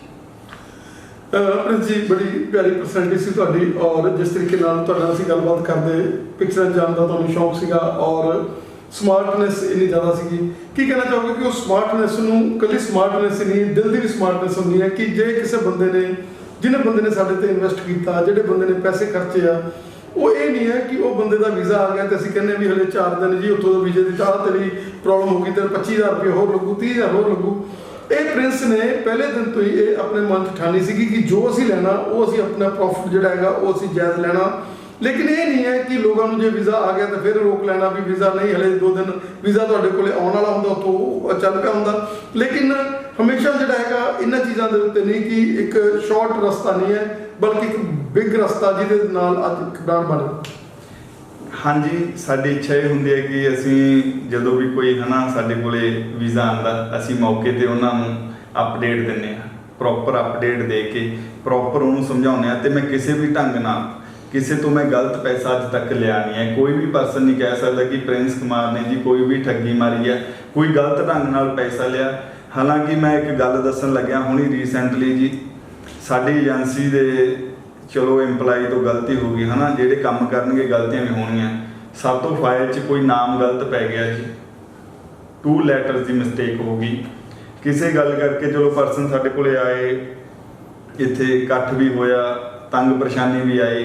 ਪ੍ਰਿੰਸ ਜੀ, ਬੜੀ ਪਿਆਰੀ ਪਰਸਨੈਲਿਟੀ ਸੀ ਤੁਹਾਡੀ, ਔਰ ਜਿਸ ਤਰੀਕੇ ਨਾਲ ਤੁਹਾਡੇ ਨਾਲ ਅਸੀਂ ਗੱਲਬਾਤ ਕਰਦੇ, ਪਿਕਚਰਾਂ ਜਾਣ ਦਾ ਤੁਹਾਨੂੰ ਸ਼ੌਂਕ ਸੀਗਾ ਔਰ ਸਮਾਰਟਨੈਸ ਇੰਨੀ ਜ਼ਿਆਦਾ ਸੀਗੀ। ਕੀ ਕਹਿਣਾ ਚਾਹੋਗੇ ਕਿ ਉਹ ਸਮਾਰਟਨੈਸ ਨੂੰ ਇਕੱਲੀ ਸਮਾਰਟਨੈਸ ਹੀ ਨਹੀਂ, ਦਿਲ ਦੀ ਵੀ ਸਮਾਰਟਨੈਸ ਹੁੰਦੀ ਹੈ ਕਿ ਜੇ ਕਿਸੇ ਬੰਦੇ ਨੇ, ਜਿਹਨੇ ਬੰਦੇ ਨੇ ਸਾਡੇ ਤੇ ਇਨਵੈਸਟ ਕੀਤਾ, ਜਿਹੜੇ ਬੰਦੇ ਨੇ ਪੈਸੇ ਖਰਚੇ ਆ, ਉਹ ਇਹ ਨਹੀਂ ਹੈ ਕਿ ਉਹ ਬੰਦੇ ਦਾ ਵੀਜ਼ਾ ਆ ਗਿਆ ਤੇ ਅਸੀਂ ਕਹਿੰਦੇ ਵੀ ਹਲੇ 4 ਦਿਨ ਜੀ ਉੱਥੋਂ ਦੇ ਵੀਜ਼ੇ ਦੀ ਚਾਹ ਤੇਰੀ ਪ੍ਰੋਬਲਮ ਹੋ ਗਈ ਤੇ 25,000 ਰੁਪਏ ਹੋਰ ਲੱਗੂ, 30,000 ਹੋਰ ਲੱਗੂ। ਇਹ ਪ੍ਰਿੰਸ ਨੇ ਪਹਿਲੇ ਦਿਨ ਤੋਂ ਹੀ ਇਹ ਆਪਣੇ ਮਨ 'ਚ ਠਾਣੀ ਸੀਗੀ ਕਿ ਜੋ ਅਸੀਂ ਲੈਣਾ ਉਹ ਅਸੀਂ ਆਪਣਾ ਪ੍ਰੋਫਿਟ ਜਿਹੜਾ ਹੈਗਾ ਉਹ ਅਸੀਂ ਜਾਇਜ਼ ਲੈਣਾ। ਲੇਕਿਨ ਇਹ ਨਹੀਂ ਹੈ ਕਿ ਲੋਕਾਂ ਨੂੰ ਜੇ ਵੀਜ਼ਾ ਆ ਗਿਆ ਤਾਂ ਫਿਰ ਰੋਕ ਲੈਣਾ ਵੀ ਵੀਜ਼ਾ ਨਹੀਂ, ਹਲੇ 2 ਦਿਨ ਵੀਜ਼ਾ ਤੁਹਾਡੇ ਕੋਲੇ ਆਉਣ ਵਾਲਾ ਹੁੰਦਾ, ਉੱਥੋਂ ਚੱਲ ਪਿਆ ਹੁੰਦਾ। ਲੇਕਿਨ ਹਮੇਸ਼ਾ ਜਿਹੜਾ ਹੈਗਾ ਇਹਨਾਂ ਚੀਜ਼ਾਂ ਦੇ ਉੱਤੇ ਨਹੀਂ ਕਿ ਇੱਕ ਸ਼ਾਰਟ ਰਸਤਾ ਨਹੀਂ ਹੈ, ਬਲਕਿ ਇੱਕ ਬਿਗ ਰਸਤਾ ਜਿਹਦੇ ਨਾਲ ਅੱਜ ਬ੍ਰਾਂਡ ਬਣੇ। हाँ जी, साडी इच्छा ये हुंदी है कि असीं जदों भी कोई है ना साडे कोले वीज़ा आंदा असीं मौके ते उन्हां नूं अपडेट दिंदे आ, प्रॉपर अपडेट दे के प्रॉपर उन्होंने समझाने आ। ते मैं किसी भी ढंग नाल किसी तो मैं गलत पैसा अज तक लिया नहीं है। कोई भी पर्सन नहीं कह सकता कि प्रिंस कुमार ने जी कोई भी ठगी मारी है, कोई गलत ढंग नाल पैसा लिया। हालांकि मैं एक गल दसन लग्या हुणी रीसेंटली जी, साडी एजेंसी दे चलो एम्पलाई तो गलती हो गई है ना, जेडे काम करनगे गलतियां भी होणगियां। सब तो फाइल 'च कोई नाम गलत पै गया जी, 2 लैटर्स की मिसटेक हो गई। किसी गल करके चलो पर्सन साडे कोले आए, इत्थे इकट्ठ भी होया, तंग परेशानी भी आई,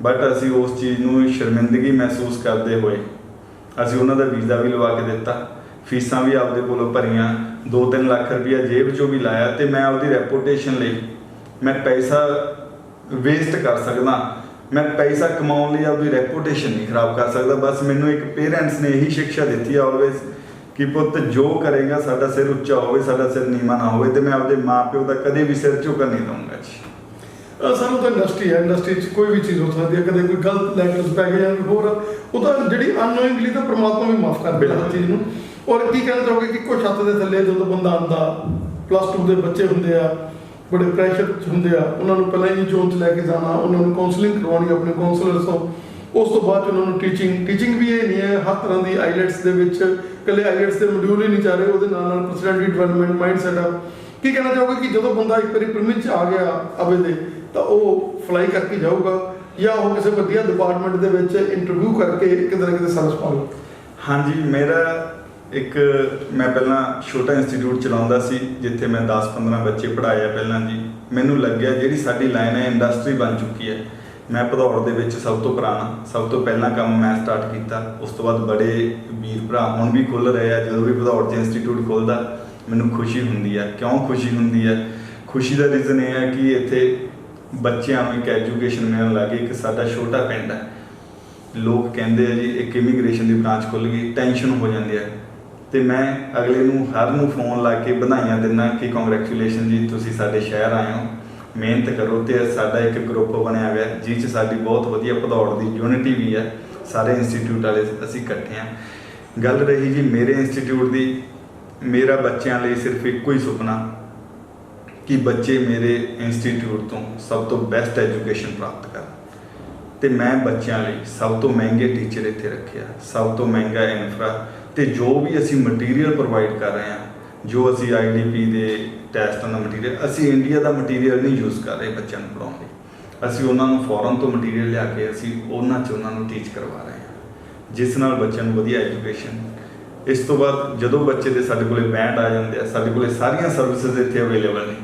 बट असी उस चीज़ नूं शर्मिंदगी महसूस करते हुए असी उन्हां दा वीज़ा भी लवा के दिता, फीसां भी आपदे कोलों भरियां, 2-3 लाख रुपया जेब चों भी लाया। तो मैं आपदी रैपूटेशन लई मैं पैसा वेस्ट कर सकदा, मैं पैसा कमाउण लई आपदी रैपूटेशन नहीं खराब कर सकदा। बस मैनूं एक पेरेंट्स ने यही शिक्षा दी है ऑलवेज कि पुੱਤ जो करेगा साडा सिर उच्चा होवे, साडा सिर नीवा ना होवे। तो मैं आपदे माँ प्यो का कदे भी सिर झुकन नहीं दूंगा जी। ਸਾਨੂੰ ਤਾਂ ਇੰਡਸਟਰੀ ਹੈ, ਇੰਡਸਟਰੀ 'ਚ ਕੋਈ ਵੀ ਚੀਜ਼ ਹੋ ਸਕਦੀ ਹੈ, ਕਦੇ ਕੋਈ ਗਲਤ ਲੈਟਰਸ ਪੈ ਗਏ ਜਾਂ ਹੋਰ ਉਹ ਤਾਂ ਜਿਹੜੀ ਅਨਨੋਇੰਗਲੀ ਤਾਂ ਪਰਮਾਤਮਾ ਵੀ ਮਾਫ ਕਰ ਦਿੰਦਾ ਹਰ ਚੀਜ਼ ਨੂੰ। ਔਰ ਕੀ ਕਹਿਣਾ ਚਾਹੋਗੇ ਕਿ ਇੱਕੋ ਛੱਤ ਦੇ ਥੱਲੇ ਜਦੋਂ ਬੰਦਾ ਆਉਂਦਾ, +2 ਦੇ ਬੱਚੇ ਹੁੰਦੇ ਆ, ਬੜੇ ਪ੍ਰੈਸ਼ਰ 'ਚ ਹੁੰਦੇ ਆ, ਉਹਨਾਂ ਨੂੰ ਪਹਿਲਾਂ ਹੀ ਜ਼ੋਨ 'ਚ ਲੈ ਕੇ ਜਾਣਾ, ਉਹਨਾਂ ਨੂੰ ਕਾਉਂਸਲਿੰਗ ਕਰਵਾਉਣੀ ਆਪਣੇ ਕਾਉਂਸਲਰਸ ਤੋਂ, ਉਸ ਤੋਂ ਬਾਅਦ ਉਹਨਾਂ ਨੂੰ ਟੀਚਿੰਗ ਵੀ ਇਹ ਨਹੀਂ ਹੈ ਹਰ ਤਰ੍ਹਾਂ ਦੀ ਆਈਲੈਟਸ ਦੇ ਵਿੱਚ ਇਕੱਲੇ ਆਈਲੈਟਸ ਦੇ ਮੋਡਿਊਲ ਹੀ ਨਹੀਂ ਚਾਹ ਰਹੇ, ਉਹਦੇ ਨਾਲ ਨਾਲ ਪਰਸਨੈਲਿਟੀ ਡਿਵੈਲਪਮੈਂਟ, ਮਾਈਂਡ ਸੈਟਅਪ। ਕੀ ਕਹਿਣਾ ਚਾਹੋਗੇ ਕਿ ਜਦੋਂ ਬੰਦਾ ਇੱਕ ਵਾਰੀ ਪ੍ਰੀਮਿਸ 'ਚ ਆ ਗਿਆ ਅਬੇ ਦੇ ਤਾਂ ਉਹ ਫਲਾਈ ਕਰਕੇ ਜਾਊਗਾ ਜਾਂ ਉਹ ਕਿਸੇ ਵਧੀਆ ਡਿਪਾਰਟਮੈਂਟ ਦੇ ਵਿੱਚ ਇੰਟਰਵਿਊ ਕਰਕੇ ਕਿਤੇ ਨਾ ਕਿਤੇ ਸਰਵਿਸ ਪਾਊਗਾ? हाँ जी, मेरा एक मैं पहला छोटा इंस्टीट्यूट चलाਉਂਦਾ ਸੀ जिथे मैं 10-15 बच्चे पढ़ाया पहला जी। मैनू लग्या ਜਿਹੜੀ ਸਾਡੀ ਲਾਈਨ ਹੈ ਇੰਡਸਟਰੀ ਬਣ ਚੁੱਕੀ ਹੈ। मैं ਭਦੌੜ ਦੇ ਵਿੱਚ ਸਭ ਤੋਂ ਪੁਰਾਣਾ ਸਭ ਤੋਂ ਪਹਿਲਾਂ ਕੰਮ ਮੈਂ ਸਟਾਰਟ ਕੀਤਾ, ਉਸ ਤੋਂ ਬਾਅਦ ਬੜੇ ਵੀਰ ਭਰਾ ਹੁਣ ਵੀ ਖੁੱਲ ਰਹੇ ਆ। ਜਦੋਂ ਵੀ ਭਦੌੜ 'ਚ ਇੰਸਟੀਟਿਊਟ ਖੁੱਲਦਾ ਮੈਨੂੰ ਖੁਸ਼ੀ ਹੁੰਦੀ ਹੈ। ਕਿਉਂ ਖੁਸ਼ੀ ਹੁੰਦੀ ਹੈ? ਖੁਸ਼ੀ ਦਾ ਰੀਜ਼ਨ ਇਹ ਹੈ ਕਿ ਇੱਥੇ ਬੱਚਿਆਂ ਨੂੰ ਇੱਕ ਐਜੂਕੇਸ਼ਨ ਮਿਲਣ ਲੱਗ ਗਈ। ਇੱਕ ਸਾਡਾ ਛੋਟਾ ਪਿੰਡ ਹੈ, ਲੋਕ ਕਹਿੰਦੇ ਆ ਜੀ ਇੱਕ ਇਮੀਗ੍ਰੇਸ਼ਨ ਦੀ ਬ੍ਰਾਂਚ ਖੁੱਲ੍ਹ ਗਈ, ਟੈਨਸ਼ਨ ਹੋ ਜਾਂਦੀ ਹੈ। ਤੇ ਮੈਂ ਅਗਲੇ ਨੂੰ ਹਰ ਨੂੰ ਫੋਨ ਲਾ ਕੇ ਵਧਾਈਆਂ ਦਿੰਦਾ ਕਿ ਕੰਗ੍ਰੈਚੁਲੇਸ਼ਨ ਜੀ, ਤੁਸੀਂ ਸਾਡੇ ਸ਼ਹਿਰ ਆਏ ਹੋ, ਮਿਹਨਤ ਕਰੋ। ਤੇ ਸਾਡਾ ਇੱਕ ਗਰੁੱਪ ਬਣਿਆ ਹੋਇਆ ਜਿਸ 'ਚ ਸਾਡੀ ਬਹੁਤ ਵਧੀਆ ਭਦੌੜ ਦੀ ਯੂਨਿਟੀ ਵੀ ਹੈ, ਸਾਰੇ ਇੰਸਟੀਟਿਊਟ ਵਾਲੇ ਅਸੀਂ ਇਕੱਠੇ ਹਾਂ। ਗੱਲ ਰਹੀ ਜੀ ਮੇਰੇ ਇੰਸਟੀਟਿਊਟ ਦੀ, ਮੇਰਾ ਬੱਚਿਆਂ ਲਈ ਸਿਰਫ ਇੱਕੋ ਹੀ ਸੁਪਨਾ ਕਿ ਬੱਚੇ ਮੇਰੇ ਇੰਸਟੀਟਿਊਟ ਤੋਂ ਸਭ ਤੋਂ ਬੈਸਟ ਐਜੂਕੇਸ਼ਨ ਪ੍ਰਾਪਤ ਕਰਨ। ਤੇ ਮੈਂ ਬੱਚਿਆਂ ਲਈ ਸਭ ਤੋਂ ਮਹਿੰਗੇ ਟੀਚਰ ਇੱਥੇ ਰੱਖਿਆ, ਸਭ ਤੋਂ ਮਹਿੰਗਾ ਇਨਫਰਾ, ਤੇ ਜੋ ਵੀ ਅਸੀਂ ਮਟੀਰੀਅਲ ਪ੍ਰੋਵਾਈਡ ਕਰ ਰਹੇ ਹਾਂ, ਜੋ ਅਸੀਂ IDP ਦੇ ਟੈਸਟਾਂ ਦਾ ਮਟੀਰੀਅਲ, ਅਸੀਂ ਇੰਡੀਆ ਦਾ ਮਟੀਰੀਅਲ ਨਹੀਂ ਯੂਜ਼ ਕਰ ਰਹੇ ਬੱਚਿਆਂ ਨੂੰ ਪੜ੍ਹਾਉਣ ਲਈ। ਅਸੀਂ ਉਹਨਾਂ ਨੂੰ ਫੋਰਨ ਤੋਂ ਮਟੀਰੀਅਲ ਲਿਆ ਕੇ ਅਸੀਂ ਉਹਨਾਂ 'ਚ ਉਹਨਾਂ ਨੂੰ ਟੀਚ ਕਰਵਾ ਰਹੇ ਹਾਂ, ਜਿਸ ਨਾਲ ਬੱਚਿਆਂ ਨੂੰ ਵਧੀਆ ਐਜੂਕੇਸ਼ਨ। ਇਸ ਤੋਂ ਬਾਅਦ ਜਦੋਂ ਬੱਚੇ ਦੇ ਸਾਡੇ ਕੋਲੇ ਬੈਂਡ ਆ ਜਾਂਦੇ ਆ, ਸਾਡੇ ਕੋਲੇ ਸਾਰੀਆਂ ਸਰਵਿਸਿਜ਼ ਇੱਥੇ ਅਵੇਲੇਬਲ ਨੇ।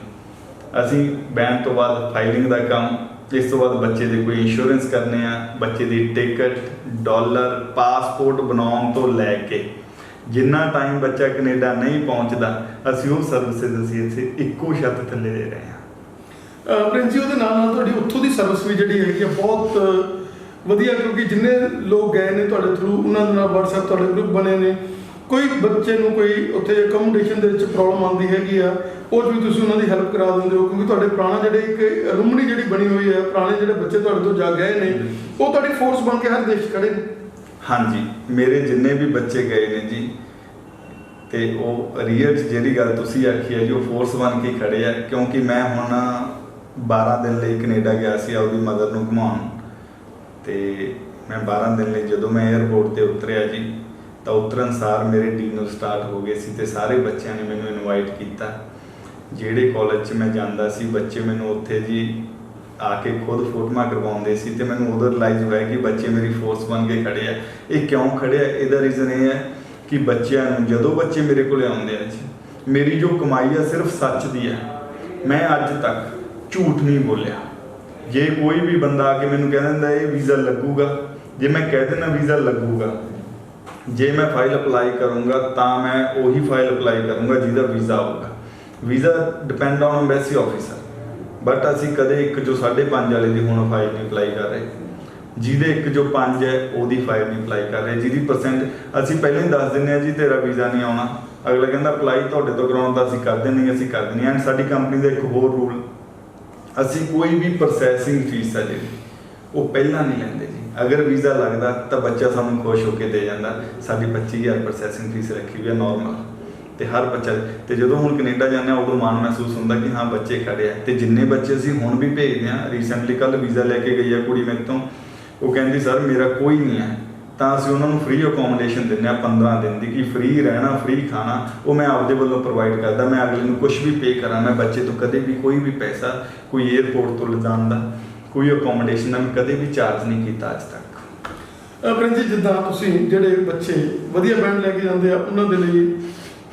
ਅਸੀਂ ਬੈਂਡ ਤੋਂ ਬਾਅਦ ਫਾਈਲਿੰਗ ਦਾ ਕੰਮ, ਇਸ ਤੋਂ ਬਾਅਦ ਬੱਚੇ ਦੇ ਕੋਈ ਇੰਸ਼ੋਰੈਂਸ ਕਰਨੇ ਆ, ਬੱਚੇ ਦੀ ਟਿਕਟ, ਡਾਲਰ, ਪਾਸਪੋਰਟ ਬਣਾਉਣ ਤੋਂ ਲੈ ਕੇ ਜਿੰਨਾ ਟਾਈਮ ਬੱਚਾ ਕੈਨੇਡਾ ਨਹੀਂ ਪਹੁੰਚਦਾ, ਅਸੀਂ ਉਹ ਸਰਵਿਸਿਜ਼ ਅਸੀਂ ਇੱਥੇ ਇੱਕੋ ਛੱਤ ਥੱਲੇ ਦੇ ਰਹੇ ਹਾਂ। ਪ੍ਰਿੰਸ ਜੀ, ਉਹਦੇ ਨਾਲ ਨਾਲ ਤੁਹਾਡੀ ਉੱਥੋਂ ਦੀ ਸਰਵਿਸ ਵੀ ਜਿਹੜੀ ਹੈਗੀ ਆ ਬਹੁਤ ਵਧੀਆ, ਕਿਉਂਕਿ ਜਿੰਨੇ ਲੋਕ ਗਏ ਨੇ ਤੁਹਾਡੇ ਥਰੂ ਉਹਨਾਂ ਦੇ ਨਾਲ WhatsApp ਤੁਹਾਡੇ ਗਰੁੱਪ ਬਣੇ ਨੇ। ਕੋਈ ਬੱਚੇ ਨੂੰ ਕੋਈ ਉੱਥੇ ਅਕੋਮੋਡੇਸ਼ਨ ਦੇ ਵਿੱਚ ਪ੍ਰੋਬਲਮ ਆਉਂਦੀ ਹੈਗੀ ਆ, ਉਹ ਵੀ ਤੁਸੀਂ ਉਹਨਾਂ ਦੀ ਹੈਲਪ ਕਰਾ ਦਿੰਦੇ ਹੋ, ਕਿਉਂਕਿ ਤੁਹਾਡੇ ਪੁਰਾਣਾ ਜਿਹੜੇ ਇੱਕ ਰੁਮਣੀ ਜਿਹੜੀ ਬਣੀ ਹੋਈ ਹੈ, ਪੁਰਾਣੇ ਜਿਹੜੇ ਬੱਚੇ ਤੁਹਾਡੇ ਤੋਂ ਜਾ ਗਏ ਨੇ ਉਹ ਤੁਹਾਡੀ ਫੋਰਸ ਬਣ ਕੇ ਹਰ ਦੇਸ਼ 'ਚ ਖੜੇ ਨੇ। ਹਾਂਜੀ, ਮੇਰੇ ਜਿੰਨੇ ਵੀ ਬੱਚੇ ਗਏ ਨੇ ਜੀ, ਤੇ ਉਹ ਰੀਅਲ 'ਚ ਜਿਹੜੀ ਗੱਲ ਤੁਸੀਂ ਆਖੀ ਹੈ ਜੀ, ਉਹ ਫੋਰਸ ਬਣ ਕੇ ਖੜੇ ਆ। ਕਿਉਂਕਿ ਮੈਂ ਹੁਣ 12 ਦਿਨ ਲਈ ਕੈਨੇਡਾ ਗਿਆ ਸੀ ਆਪਦੀ ਮਦਰ ਨੂੰ ਘੁਮਾਉਣ, ਤੇ ਮੈਂ 12 ਦਿਨ ਲਈ ਜਦੋਂ ਮੈਂ 에ਅਰਪੋਰਟ 'ਤੇ ਉਤਰਿਆ ਜੀ, ਤਾਂ ਉਤਰਨ ਸਾਰ ਮੇਰੇ ਡੀਨਰ ਸਟਾਰਟ ਹੋ ਗਏ ਸੀ ਤੇ ਸਾਰੇ ਬੱਚਿਆਂ ਨੇ ਮੈਨੂੰ ਇਨਵਾਈਟ ਕੀਤਾ। ਜਿਹੜੇ ਕਾਲਜ 'ਚ ਮੈਂ ਜਾਂਦਾ ਸੀ ਬੱਚੇ ਮੈਨੂੰ ਉੱਥੇ ਜੀ ਆ ਕੇ ਖੁਦ ਫੋਟੋਆਂ ਕਰਵਾਉਂਦੇ ਸੀ, ਤੇ ਮੈਨੂੰ ਉਦੋਂ ਰਿਲਾਈਜ਼ ਹੋਇਆ ਕਿ ਬੱਚੇ ਮੇਰੀ ਫੋਰਸ ਬਣ ਕੇ ਖੜੇ ਆ। ਇਹ ਕਿਉਂ ਖੜੇ ਆ? ਇਹਦਾ ਰੀਜ਼ਨ ਇਹ ਹੈ ਕਿ ਬੱਚਿਆਂ ਨੂੰ, ਜਦੋਂ ਬੱਚੇ ਮੇਰੇ ਕੋਲ ਆਉਂਦੇ ਆ ਜੀ, ਮੇਰੀ ਜੋ ਕਮਾਈ ਆ ਸਿਰਫ ਸੱਚ ਦੀ ਹੈ। ਮੈਂ ਅੱਜ ਤੱਕ ਝੂਠ ਨਹੀਂ ਬੋਲਿਆ। ਜੇ ਕੋਈ ਵੀ ਬੰਦਾ ਆ ਕੇ ਮੈਨੂੰ ਕਹਿ ਦਿੰਦਾ ਇਹ ਵੀਜ਼ਾ ਲੱਗੂਗਾ, ਜੇ ਮੈਂ ਕਹਿ ਦਿੰਦਾ ਵੀਜ਼ਾ ਲੱਗੂਗਾ, ਜੇ ਮੈਂ ਫਾਈਲ ਅਪਲਾਈ ਕਰੂੰਗਾ ਤਾਂ ਮੈਂ ਉਹੀ ਫਾਈਲ ਅਪਲਾਈ ਕਰੂੰਗਾ ਜਿਹਦਾ ਵੀਜ਼ਾ ਆਊਗਾ। Visa depend on embassy officer, but ਅਸੀਂ ਕਦੇ ਇੱਕ ਜੋ 5.5 ਵਾਲੇ ਦੀ ਹੁਣ ਫਾਈਲ ਨਹੀਂ ਅਪਲਾਈ ਕਰ ਰਹੇ, ਜਿਹਦੇ ਇੱਕ ਜੋ 5 ਹੈ ਉਹਦੀ ਫਾਈਲ ਨਹੀਂ ਅਪਲਾਈ ਕਰ ਰਹੇ, ਜਿਹਦੀ ਪਰਸੈਂਟ ਅਸੀਂ ਪਹਿਲਾਂ ਹੀ ਦੱਸ ਦਿੰਦੇ ਹਾਂ ਜੀ ਤੇਰਾ ਵੀਜ਼ਾ ਨਹੀਂ ਆਉਣਾ। ਅਗਲਾ ਕਹਿੰਦਾ ਅਪਲਾਈ ਤੁਹਾਡੇ ਤੋਂ ਕਰਾਉਣ ਦਾ ਅਸੀਂ ਕਰਦੇ ਨਹੀਂ, ਅਸੀਂ ਕਰਦੇ ਨਹੀਂ। ਐਂਡ ਸਾਡੀ ਕੰਪਨੀ ਦਾ ਇੱਕ ਹੋਰ ਰੂਲ, ਅਸੀਂ ਕੋਈ ਵੀ ਪ੍ਰੋਸੈਸਿੰਗ ਫੀਸ ਹੈ ਜਿਹੜੀ ਉਹ ਪਹਿਲਾਂ ਨਹੀਂ ਲੈਂਦੇ ਜੀ। अगर वीज़ा लगता तो बच्चा सानू खुश होकर दे जाता। साडी 25,000 प्रोसैसिंग फीस रखी हुई है नॉर्मल, तो हर बच्चा तो जो हुण कनेडा जाने उदों मान महसूस होंदा कि हाँ बच्चे खड़े हैं। तो जिन्ने बच्चे असीं हुण भी भेजदे हैं, रिसेंटली कल वीज़ा लैके गई है कुड़ी मेरे तो, वो कहती सर मेरा कोई नहीं है, तो असीं उन्होंने फ्री अकोमोडेशन दिंदे 15 दिन की, कि फ्री रहना फ्री खाना वो मैं आपदे वालों प्रोवाइड करदा। मैं अगले नूं कुछ भी पे करा, मैं बच्चे तो कदे भी कोई भी पैसा कोई एयरपोर्ट तो लिजाण दा कोई अकोमोडेशन का मैं कदे भी चार्ज नहीं किया अज तक। ਪ੍ਰਿੰਸ ਜੀ ਜਿੱਦਾਂ ਤੁਸੀਂ ਜਿਹੜੇ ਬੱਚੇ ਵਧੀਆ ਬੈਂਡ ਲੈ ਕੇ ਜਾਂਦੇ ਆ ਉਹਨਾਂ ਦੇ ਲਈ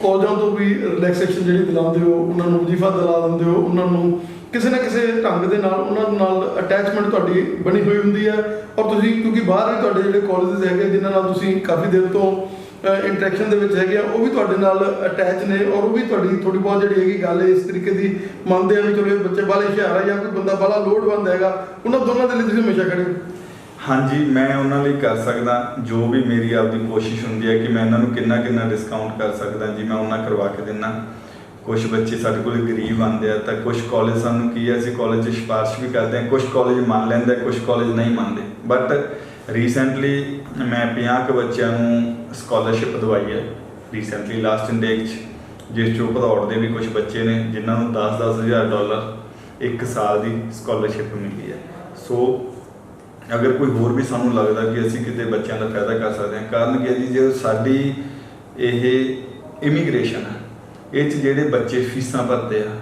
ਕਾਲਜਾਂ ਤੋਂ ਵੀ ਰਿਲੈਕਸੇਸ਼ਨ ਜਿਹੜੀ ਦਿਲਾਉਂਦੇ ਹੋ, ਉਹਨਾਂ ਨੂੰ ਵਜ਼ੀਫਾ ਦਿਲਾ ਦਿੰਦੇ ਹੋ, ਉਹਨਾਂ ਨੂੰ ਕਿਸੇ ਨਾ ਕਿਸੇ ਢੰਗ ਦੇ ਨਾਲ ਉਹਨਾਂ ਨਾਲ ਅਟੈਚਮੈਂਟ ਤੁਹਾਡੀ ਬਣੀ ਹੋਈ ਹੁੰਦੀ ਹੈ। ਔਰ ਤੁਸੀਂ ਕਿਉਂਕਿ ਬਾਹਰ ਵੀ ਤੁਹਾਡੇ ਜਿਹੜੇ ਕਾਲਜਸ ਹੈਗੇ ਜਿਨ੍ਹਾਂ ਨਾਲ ਤੁਸੀਂ ਕਾਫੀ ਦਿਨ ਤੋਂ ਇੰਟਰੈਕਸ਼ਨ ਦੇ ਵਿੱਚ ਹੈਗੇ ਆ, ਉਹ ਵੀ ਤੁਹਾਡੇ ਨਾਲ ਅਟੈਚ ਨੇ ਔਰ ਉਹ ਵੀ ਤੁਹਾਡੀ ਥੋੜੀ ਬਹੁਤ ਜਿਹੜੀ ਹੈਗੀ ਗੱਲ ਇਸ ਤਰੀਕੇ ਦੀ ਮੰਨਦੇ ਆ ਵੀ ਚਲੋ ਇਹ ਬੱਚੇ ਬਾਹਲੇ ਹੁਸ਼ਿਆਰ ਆ ਜਾਂ ਕੋਈ ਬੰਦਾ ਬਾਹਲਾ ਲੋੜਵੰਦ ਹੈਗਾ, ਉਹਨਾਂ ਦੋਨਾਂ ਦੇ ਲਈ ਤੁਸੀਂ ਹਮੇਸ਼ਾ ਖੜੇ ਹੋ। हाँ जी, मैं उन्होंने कर सकता जो भी मेरी आपकी कोशिश होंगी है कि मैं इन्होंने कितना डिस्काउंट कर सकता जी, मैं उन्हें करवा के देना। कुछ बच्चे साढ़े को गरीब आते हैं तो कुछ कॉलेज सानू की है असीं कॉलेज सिफारिश भी करते हैं, कुछ कॉलेज मान लेंदे कुछ कॉलेज नहीं मानते। बट रिसेंटली मैं 50 बच्चों स्कॉलरशिप दवाई है रिसेंटली लास्ट इनटेक जिस चो भदौड़ के भी कुछ बच्चे ने जिन्होंने $10,000 $10,000 1 साल की स्कॉलरशिप मिली है। सो अगर कोई होर भी सानू लगता कि असीं किते बच्चों का फायदा कर सकते हैं, कारण कि जी जो साडी ये इमीग्रेशन है ये जिहड़े बच्चे फीसां भरते हैं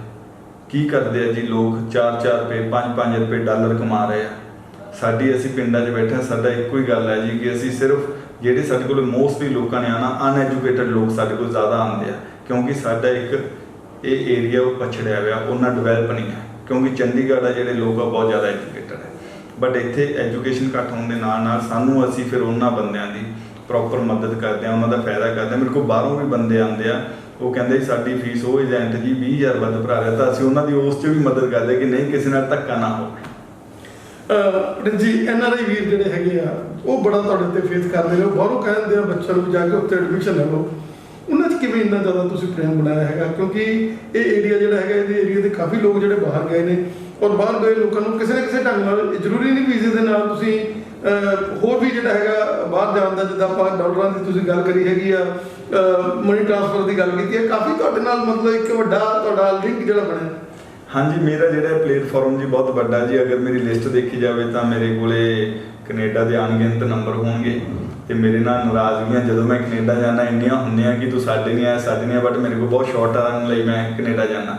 की करते हैं जी, लोग 4-4 रुपए $5-5 डॉलर कमा रहे हैं। साडी असीं पिंडां 'च बैठे साडा इक्को ही गल है जी कि असीं सिर्फ जिहड़े साडे कोल मोस्टली लोगों ने आना अनएजुकेटेड लोग साडे कोल ज़्यादा आते हैं, क्योंकि साडा एक ये एरिया वो पछड़िया हुआ उन्ना डिवेलप नहीं है, क्योंकि चंडीगढ़ है जिहड़े लोग बहुत ज़्यादा एजुकेटेड है। बट इत्थे एजुकेशन घट होने के नाल सानू असीं फिर उन्हां बंदियां दी प्रॉपर मदद करते हैं, उन्हां दा फायदा करते हैं। मेरे को बाहरों भी बंदे आते हैं वो कहते साडी फीस वो एजेंट जी 20,000 वध भरा रहा, तो असीं उन्हां दी उस च भी मदद करते कि नहीं किसी नाल धक्का ना हो। जी NRI ਵੀਰ ਜਿਹੜੇ ਹੈਗੇ ਆ ਉਹ ਬੜਾ ਤੁਹਾਡੇ ਤੇ ਫੇਥ ਕਰਦੇ ਨੇ, ਉਹ ਬਾਹਰੋਂ ਕਹਿੰਦੇ ਆ ਬੱਚਿਆਂ ਨੂੰ ਜਾ ਕੇ ਉੱਥੇ ਐਡਮਿਸ਼ਨ ਲੈ ਲਓ, ਉਹਨਾਂ 'ਚ ਕਿਵੇਂ ਇੰਨਾ ਜ਼ਿਆਦਾ ਤੁਸੀਂ ਪ੍ਰੇਮ ਬਣਾਇਆ ਹੈਗਾ? ਕਿਉਂਕਿ ਇਹ ਏਰੀਆ ਜਿਹੜਾ ਹੈਗਾ ਇਹਦੇ ਏਰੀਆ ਦੇ ਕਾਫੀ ਲੋਕ ਜਿਹੜੇ ਬਾਹਰ ਗਏ ਨੇ ਔਰ ਬਾਹਰ ਗਏ ਲੋਕਾਂ ਨੂੰ ਕਿਸੇ ਨਾ ਕਿਸੇ ਢੰਗ ਨਾਲ ਜ਼ਰੂਰੀ ਨਹੀਂ ਵੀਜ਼ੇ ਦੇ ਨਾਲ ਤੁਸੀਂ ਹੋਰ ਵੀ ਜਿਹੜਾ ਹੈਗਾ ਬਾਹਰ ਜਾਣ ਦਾ, ਜਿੱਦਾਂ ਆਪਾਂ ਡਾਲਰਾਂ ਦੀ ਤੁਸੀਂ ਗੱਲ ਕਰੀ ਹੈਗੀ ਆ, ਮਨੀ ਟ੍ਰਾਂਸਫਰ ਦੀ ਗੱਲ ਕੀਤੀ ਹੈ, ਕਾਫੀ ਤੁਹਾਡੇ ਨਾਲ ਮਤਲਬ ਇੱਕ ਵੱਡਾ ਤੁਹਾਡਾ ਲਿੰਕ ਜਿਹੜਾ ਬਣਿਆ। हाँ जी, मेरा जो प्लेटफॉर्म जी बहुत बड़ा जी, अगर मेरी लिस्ट देखी जाए तो मेरे को कनेडा के अनगिनत नंबर होंगे तो मेरे नाल नाराज़गियाँ जो मैं कनेडा जाना इन्नियां होंदियां कि तू साडे नहीं आया साडे नहीं आया, बट मेरे को बहुत शॉर्ट रन लई मैं कनेडा जाना।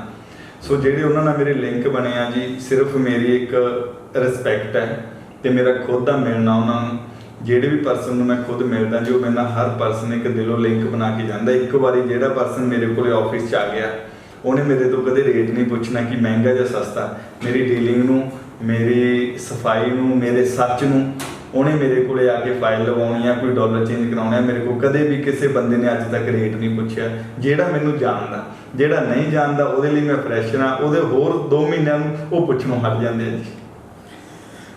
सो जिहड़े उन्हां नाल मेरे लिंक बने आ जी, सिर्फ मेरी एक रिस्पैक्ट है तो मेरा खुद का मिलना उन्होंने ਜਿਹੜੇ भी परसन मैं खुद मिलता जो मेरे नाल हर परसन एक दिलों लिंक बना के जाता। एक बारी ਜਿਹੜਾ परसन मेरे को ऑफिस च आ गया उन्हें मेरे तो कदे रेट नहीं पूछना कि महंगा या सस्ता, मेरी डीलिंग नूं मेरी सफाई नूं मेरे सच नूं उन्हें मेरे को आके फाइल लवाउणी है, कोई डॉलर चेंज कराउणा है, मेरे को कदे भी किसी बंदे ने अज तक रेट नहीं पूछा। जिहड़ा मैनूं जानदा जिहड़ा नहीं जानदा उहदे लई मैं फ्रैश हाँ, उहदे होर 2 महीनों वो पुछणों हट जांदे आ जी।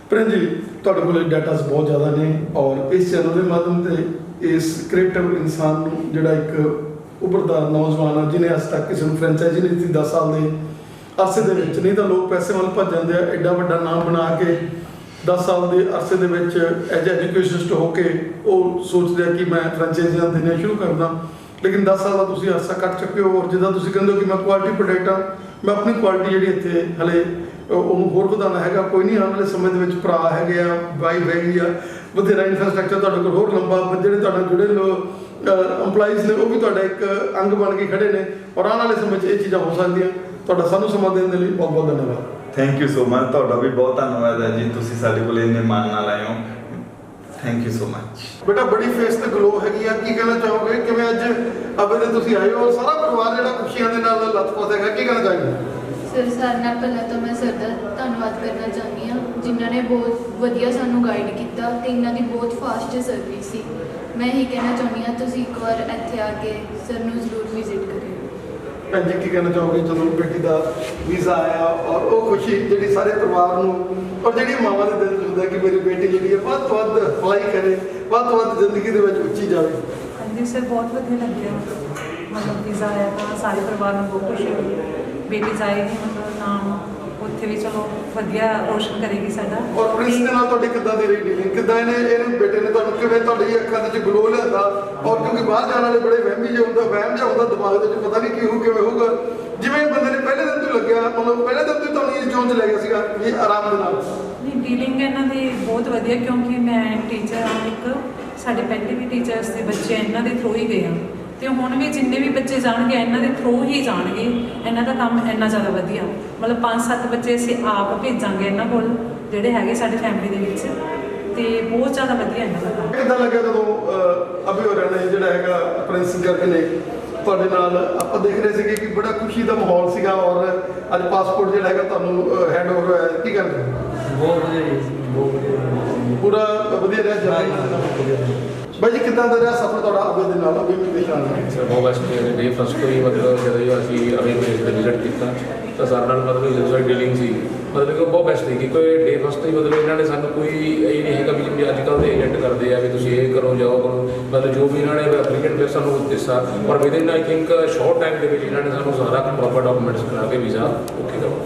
ਪ੍ਰਿੰਸ ਜੀ ਤੁਹਾਡੇ ਕੋਲ ਡਾਟਾਸ ਬਹੁਤ ਜ਼ਿਆਦਾ ਨੇ ਔਰ ਇਸ ਚੈਨਲ ਦੇ ਮਾਧਿਅਮ ਤੇ ਇਸ ਕ੍ਰੀਏਟਿਵ ਇਨਸਾਨ ਨੂੰ ਜਿਹੜਾ ਇੱਕ ਉੱਭਰਦਾ ਨੌਜਵਾਨ ਆ ਜਿਹਨੇ ਅੱਜ ਤੱਕ ਕਿਸੇ ਨੂੰ ਫਰੈਂਚਾਈਜ਼ੀ ਨਹੀਂ ਦਿੱਤੀ 10 ਸਾਲ ਦੇ ਅਰਸੇ ਦੇ ਵਿੱਚ, ਨਹੀਂ ਤਾਂ ਲੋਕ ਪੈਸੇ ਵੱਲ ਭੱਜ ਜਾਂਦੇ ਆ, ਐਡਾ ਵੱਡਾ ਨਾਮ ਬਣਾ ਕੇ 10 ਸਾਲ ਦੇ ਅਰਸੇ ਦੇ ਵਿੱਚ ਐਜ ਐਜੂਕੇਸ਼ਨਿਸਟ ਹੋ ਕੇ ਉਹ ਸੋਚਦੇ ਆ ਕਿ ਮੈਂ ਫਰੈਂਚਾਈਜ਼ੀਆਂ ਦੇਣੀਆਂ ਸ਼ੁਰੂ ਕਰਦਾ, ਲੇਕਿਨ 10 ਸਾਲ ਦਾ ਤੁਸੀਂ ਅਰਸਾ ਕੱਟ ਚੁੱਕੇ ਹੋ ਔਰ ਜਿੱਦਾਂ ਤੁਸੀਂ ਕਹਿੰਦੇ ਹੋ ਕਿ ਮੈਂ ਕੁਆਲਿਟੀ ਪ੍ਰੋਡਕਟ ਆ, ਮੈਂ ਆਪਣੀ ਕੁਆਲਿਟੀ ਜਿਹੜੀ ਇੱਥੇ ਹਲੇ ਉਹਨੂੰ ਹੋਰ ਵਧਾਉਣਾ ਹੈਗਾ। ਕੋਈ ਨਹੀਂ, ਆਉਣ ਵਾਲੇ ਸਮੇਂ ਦੇ ਵਿੱਚ ਭਰਾ ਹੈਗੇ ਆ, ਵਾਈਫ ਹੈਗੀ ਆ, ਬਥੇਰਾ ਇਨਫਰਾਸਟ੍ਰਕਚਰ ਤੁਹਾਡੇ ਕੋਲ ਹੋਰ ਲੰਬਾ, ਜਿਹੜੇ ਤੁਹਾਡੇ ਜੁੜੇ ਲੋਕ ਇੰਪਲਾਈਜ਼ ਨੇ ਉਹ ਵੀ ਤੁਹਾਡਾ ਇੱਕ ਅੰਗ ਬਣ ਕੇ ਖੜੇ ਨੇ ਔਰ ਆਉਣ ਵਾਲੇ ਸਮੇਂ 'ਚ ਇਹ ਚੀਜ਼ਾਂ ਹੋ ਸਕਦੀਆਂ। ਤੁਹਾਡਾ ਸਾਨੂੰ ਸਮਾਂ ਦੇਣ ਦੇ ਲਈ ਬਹੁਤ ਬਹੁਤ ਧੰਨਵਾਦ। ਥੈਂਕ ਯੂ ਸੋ ਮਚ, ਤੁਹਾਡਾ ਵੀ ਬਹੁਤ ਧੰਨਵਾਦ ਹੈ ਜੀ, ਤੁਸੀਂ ਸਾਡੇ ਕੋਲ ਇੰਨੇ ਮਾਣ ਨਾਲ ਆਏ ਹੋ। Thank you so much. ਬੇਟਾ ਬੜੀ ਫੇਸ ਤੇ ਗਲੋ ਹੈਗੀ ਆ, ਕੀ ਕਹਿਣਾ ਚਾਹੋਗੇ? ਕਿਵੇਂ ਅੱਜ ਅਬੇ ਦੇ ਤੁਸੀਂ ਆਏ ਹੋ ਔਰ ਸਾਰਾ ਪਰਿਵਾਰ ਜਿਹੜਾ ਖੁਸ਼ੀਆਂ ਦੇ ਨਾਲ ਲੱਥਪੱਥ ਹੈਗਾ, ਕੀ ਕਹਿਣਾ ਚਾਹੋਗੇ? ਸਰ ਸਾਰਿਆਂ ਨਾਲ ਪਹਿਲਾਂ ਤਾਂ ਮੈਂ ਸਰ ਦਾ ਧੰਨਵਾਦ ਕਰਨਾ ਚਾਹੁੰਦੀ ਹਾਂ ਜਿਨ੍ਹਾਂ ਨੇ ਬਹੁਤ ਵਧੀਆ ਸਾਨੂੰ ਗਾਈਡ ਕੀਤਾ ਤੇ ਇਹਨਾਂ ਦੀ ਬਹੁਤ ਫਾਸਟ ਸਰਵਿਸ ਸੀ। ਮੈਂ ਇਹੀ ਕਹਿਣਾ ਚਾਹੁੰਦੀ ਹਾਂ ਤੁਸੀਂ ਇੱਕ ਵਾਰ ਇੱਥੇ ਆ ਕੇ ਸਰ ਨੂੰ ਜ਼ਰੂਰ ਵਿਜ਼ਿਟ ਕਰਿਓ। ਭੈਣ ਜੀ ਕੀ ਕਹਿਣਾ ਚਾਹੋਗੇ ਜਦੋਂ ਬੇਟੀ ਦਾ ਵੀਜ਼ਾ ਆਇਆ ਔਰ ਉਹ ਖੁਸ਼ੀ ਜਿਹੜੀ ਸਾਰੇ ਪਰਿਵਾਰ ਨੂੰ ਔਰ ਜਿਹੜੀ ਮਾਵਾਂ ਦੇ ਦਿਲ 'ਚ ਹੁੰਦਾ ਕਿ ਮੇਰੀ ਬੇਟੀ ਜਿਹੜੀ ਹੈ ਵੱਧ ਤੋਂ ਵੱਧ ਅਪਲਾਈ ਕਰੇ, ਵੱਧ ਤੋਂ ਵੱਧ ਜ਼ਿੰਦਗੀ ਦੇ ਵਿੱਚ ਉੱਚੀ ਜਾਵੇ? ਹਾਂਜੀ ਸਰ, ਬਹੁਤ ਵਧੀਆ ਲੱਗਿਆ, ਮਤਲਬ ਵੀਜ਼ਾ ਆਇਆ ਤਾਂ ਸਾਰੇ ਪਰਿਵਾਰ ਨੂੰ ਬਹੁਤ ਖੁਸ਼ੀ ਹੋਈ। ਬੇਟੀ ਜਾਏਗੀ ਮਤਲਬ ਨਾਮ ਉਹ ਉੱਥੇ ਵੀ ਚਲੋ ਵਧੀਆ ਰੋਸ਼ਨ ਕਰੇਗੀ ਸਾਡਾ। ਔਰ ਪ੍ਰਿੰਸ ਦੇ ਨਾਲ ਤੁਹਾਡੀ ਕਿੱਦਾਂ ਦੀ ਰਹੀ ਡੀਲਿੰਗ, ਕਿੱਦਾਂ ਇਹਨੇ ਬੇਟੇ ਨੇ ਤੁਹਾਨੂੰ ਕਿਵੇਂ ਤੁਹਾਡੀ ਅੱਖਾਂ ਦੇ ਵਿੱਚ ਗਲੋ ਲਿਆਂਦਾ? ਔਰ ਕਿਉਂਕਿ ਬਾਹਰ ਜਾਣ ਵਾਲੇ ਬੜੇ ਵਹਿਮੀ ਜਿਹਾ ਹੁੰਦਾ, ਵਹਿਮ ਜਿਹਾ ਹੁੰਦਾ ਦਿਮਾਗ ਦੇ ਵਿੱਚ, ਪਤਾ ਨਹੀਂ ਕੀ ਹੋਊ ਕਿਵੇਂ ਹੋਊਗਾ। ਜਿਵੇਂ ਬੰਦੇ ਨੇ ਪਹਿਲੇ ਦਿਨ ਤੋਂ ਲੱਗਿਆ, ਮਤਲਬ ਪਹਿਲੇ ਦਿਨ ਤੋਂ ਤੁਹਾਨੂੰ ਇਸ ਜ਼ੋਨ 'ਚ ਲੈ ਗਿਆ ਸੀਗਾ ਵੀ ਆਰਾਮ ਦੇ ਨਾਲ? ਨਹੀਂ, ਡੀਲਿੰਗ ਇਹਨਾਂ ਦੀ ਬਹੁਤ ਵਧੀਆ, ਕਿਉਂਕਿ ਮੈਂ ਟੀਚਰ ਹਾਂ ਇੱਕ, ਸਾਡੇ ਪਹਿਲੇ ਵੀ ਟੀਚਰਸ ਦੇ ਬੱਚੇ ਇਹਨਾਂ ਦੇ ਥਰੂ ਹੀ ਗਏ ਆ, ਤੇ ਹੁਣ ਵੀ ਜਿੰਨੇ ਵੀ ਬੱਚੇ ਜਾਣਗੇ ਇਹਨਾਂ ਦੇ ਥਰੂ ਹੀ ਜਾਣਗੇ। ਇਹਨਾਂ ਦਾ ਕੰਮ ਇੰਨਾ ਜ਼ਿਆਦਾ ਵਧੀਆ, ਮਤਲਬ 5-7 ਬੱਚੇ ਅਸੀਂ ਆਪ ਭੇਜਾਂਗੇ ਇਹਨਾਂ ਕੋਲ ਜਿਹੜੇ ਹੈਗੇ ਸਾਡੀ ਫੈਮਿਲੀ ਦੇ ਵਿੱਚ, ਤੇ ਬਹੁਤ ਜ਼ਿਆਦਾ ਵਧੀਆ ਇਹਨਾਂ ਦਾ ਕੰਮ। ਕਿੱਦਾਂ ਲੱਗਿਆ ਜਦੋਂ ਅਭੀ ਹੋਰਾਂ ਨੇ ਜਿਹੜਾ ਹੈਗਾ ਪ੍ਰਿੰਸ ਕਰਕੇ ਨੇ ਤੁਹਾਡੇ ਨਾਲ, ਆਪਾਂ ਦੇਖ ਰਹੇ ਸੀਗੇ ਕਿ ਬੜਾ ਖੁਸ਼ੀ ਦਾ ਮਾਹੌਲ ਸੀਗਾ, ਔਰ ਅੱਜ ਪਾਸਪੋਰਟ ਜਿਹੜਾ ਹੈਗਾ ਤੁਹਾਨੂੰ ਹੈਂਡ ਓਵਰ ਹੋਇਆ, ਕੀ ਕਰਦੇ? ਬਹੁਤ ਵਧੀਆ ਜੀ, ਬਹੁਤ ਵਧੀਆ, ਪੂਰਾ ਵਧੀਆ ਰਿਹਾ ਜਰਨੀ। ਬਾਈ ਜੀ ਕਿੱਦਾਂ ਦਾ ਰਿਹਾ ਸਫ਼ਰ ਤੁਹਾਡਾ ਅਭੀ ਦੇ ਨਾਲ, ਅਭੀ ਇਮੀਗ੍ਰੇਸ਼ਨ ਨਾਲ? ਸਰ ਬਹੁਤ ਬੈਸਟ ਰਿਹਾ। ਡੇ ਫਸਟ ਤੋਂ ਹੀ ਮਤਲਬ ਜਦੋਂ ਅਸੀਂ ਅਭੀ ਦੇ ਵਿਜ਼ਿਟ ਕੀਤਾ ਤਾਂ ਸਾਡੇ ਨਾਲ ਮਤਲਬ ਜਦੋਂ ਸਾਡੀ ਡੀਲਿੰਗ ਸੀ ਮਤਲਬ ਕਿ ਬਹੁਤ ਬੈਸਟ ਸੀ, ਕੋਈ ਡੇ ਫਸਟ ਤੋਂ ਹੀ ਮਤਲਬ ਇਹਨਾਂ ਨੇ ਸਾਨੂੰ ਕੋਈ ਇਹ ਨਹੀਂ ਹੈਗਾ ਵੀ ਜਿਵੇਂ ਅੱਜ ਕੱਲ੍ਹ ਦੇ ਏਜੰਟ ਕਰਦੇ ਆ ਵੀ ਤੁਸੀਂ ਇਹ ਕਰੋ ਜਾਓ ਕਰੋ, ਮਤਲਬ ਜੋ ਵੀ ਇਹਨਾਂ ਨੇ ਐਪਲੀਕੈਂਟ ਫਿਰ ਸਾਨੂੰ ਦਿੱਤਾ, ਔਰ within I think short time ਦੇ ਵਿੱਚ ਇਹਨਾਂ ਨੇ ਸਾਨੂੰ ਸਾਰਾ ਪ੍ਰੋਪਰ ਡਾਕੂਮੈਂਟਸ ਬਣਾ ਕੇ ਵੀਜ਼ਾ ਓਕੇ ਕਰਵਾ।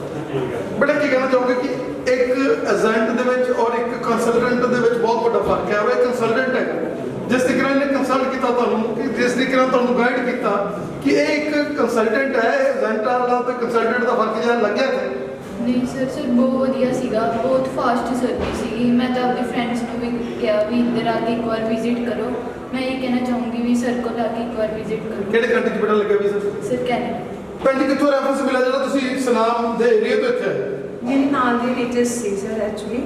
ਬੇਟਾ ਕੀ ਕਹਿਣਾ ਚਾਹੋਗੇ ਕਿ ਇੱਕ ਏਜੰਟ ਦੇ ਵਿੱਚ ਔਰ ਇੱਕ ਕੰਸਲਟੈਂਟ ਦੇ ਵਿੱਚ ਬਹੁਤ ਵੱਡਾ ਫਰਕ ਹੈ? ਉਹ ਇੱਕ ਕੰਸਲਟੈਂਟ ਹੈ, ਜਿਸ ਤਰੀਕੇ ਨਾਲ ਇਹਨੇ ਕੰਸਲਟ ਕੀਤਾ ਤੁਹਾਨੂੰ, ਕਿ ਜਿਸ ਤਰੀਕੇ ਨਾਲ ਤੁਹਾਨੂੰ ਗਾਈਡ ਕੀਤਾ, ਕਿ ਇਹ ਇੱਕ ਕੰਸਲਟੈਂਟ ਹੈ, ਏਜੰਟ ਵਾਲਾ ਤੇ ਕੰਸਲਟੈਂਟ ਦਾ ਫਰਕ ਜਿਹਾ ਲੱਗਿਆ ਤੇ? ਨਹੀਂ ਸਰ ਬਹੁਤ ਵਧੀਆ ਸੀਗਾ, ਬਹੁਤ ਫਾਸਟ ਸਰਵਿਸ ਸੀਗੀ। ਮੈਂ ਤਾਂ ਆਪਣੇ ਫਰੈਂਡਸ ਨੂੰ ਵੀ ਕਿਹਾ ਵੀ ਇੱਧਰ ਆ ਕੇ ਇੱਕ ਵਾਰ ਵਿਜ਼ਿਟ ਕਰੋ। ਮੈਂ ਇਹ ਕਹਿਣਾ ਚਾਹੂੰਗੀ ਵੀ ਸਰ ਕੋਲ ਆ ਕੇ ਇੱਕ ਵਾਰ ਵਿਜ਼ਿਟ ਕਰੋ। ਕਿਹੜੇ ਕੰਟਰੀ 'ਚ ਬੇਟਾ ਲੱਗਿਆ ਵੀ ਸਰ? Sir Canada. ਭੈਣ ਜੀ ਕਿੱਥੋਂ ਰੈਫਰੈਂਸ ਮਿਲਿਆ ਜਿਹੜਾ ਤੁਸੀਂ ਸੁਨਾਮ ਦੇ ਏਰੀਆ ਤੋਂ ਇੱਥੇ ਆਏ? ਮੇਰੇ ਨਾਲ ਦੇ ਟੀਚਰਸ ਸੀ ਸਰ, ਐਕਚੁਅਲੀ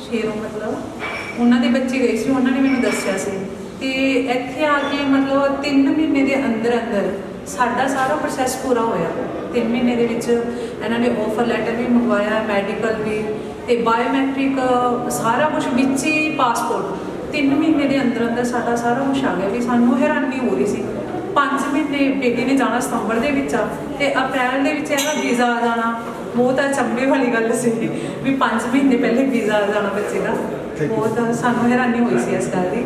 ਸ਼ੇਰੋਂ ਮਤਲਬ ਉਹਨਾਂ ਦੇ ਬੱਚੇ ਗਏ ਸੀ, ਉਹਨਾਂ ਨੇ ਮੈਨੂੰ ਦੱਸਿਆ ਸੀ, ਤੇ ਇੱਥੇ ਆ ਕੇ ਮਤਲਬ 3 ਮਹੀਨੇ ਦੇ ਅੰਦਰ ਅੰਦਰ ਸਾਡਾ ਸਾਰਾ ਪ੍ਰੋਸੈਸ ਪੂਰਾ ਹੋਇਆ। 3 ਮਹੀਨੇ ਦੇ ਵਿੱਚ ਇਹਨਾਂ ਨੇ ਆਫਰ ਲੈਟਰ ਵੀ ਮੰਗਵਾਇਆ, ਮੈਡੀਕਲ ਵੀ, ਤੇ ਬਾਇਓਮੈਟ੍ਰਿਕ ਸਾਰਾ ਕੁਝ ਵਿੱਚ ਹੀ, ਪਾਸਪੋਰਟ 3 ਮਹੀਨੇ ਦੇ ਅੰਦਰ ਅੰਦਰ ਸਾਡਾ ਸਾਰਾ ਕੁਝ ਆ ਗਿਆ। ਵੀ ਸਾਨੂੰ ਹੈਰਾਨੀ ਹੋ ਰਹੀ ਸੀ। 5 ਮਹੀਨੇ ਬੇਟੀ ਨੇ ਜਾਣਾ ਸਤੰਬਰ ਦੇ ਵਿੱਚ ਆ, ਤੇ ਅਪ੍ਰੈਲ ਦੇ ਵਿੱਚ ਇਹਦਾ ਵੀਜ਼ਾ ਆ ਜਾਣਾ, ਬਹੁਤ ਅਚੰਭੇ ਵਾਲੀ ਗੱਲ ਸੀ ਵੀ 5 ਮਹੀਨੇ ਪਹਿਲੇ ਵੀਜ਼ਾ ਆ ਜਾਣਾ ਬੱਚੇ ਦਾ। ਬਹੁਤ ਸਾਨੂੰ ਹੈਰਾਨੀ ਹੋਈ ਸੀ ਇਸ ਗੱਲ ਦੀ।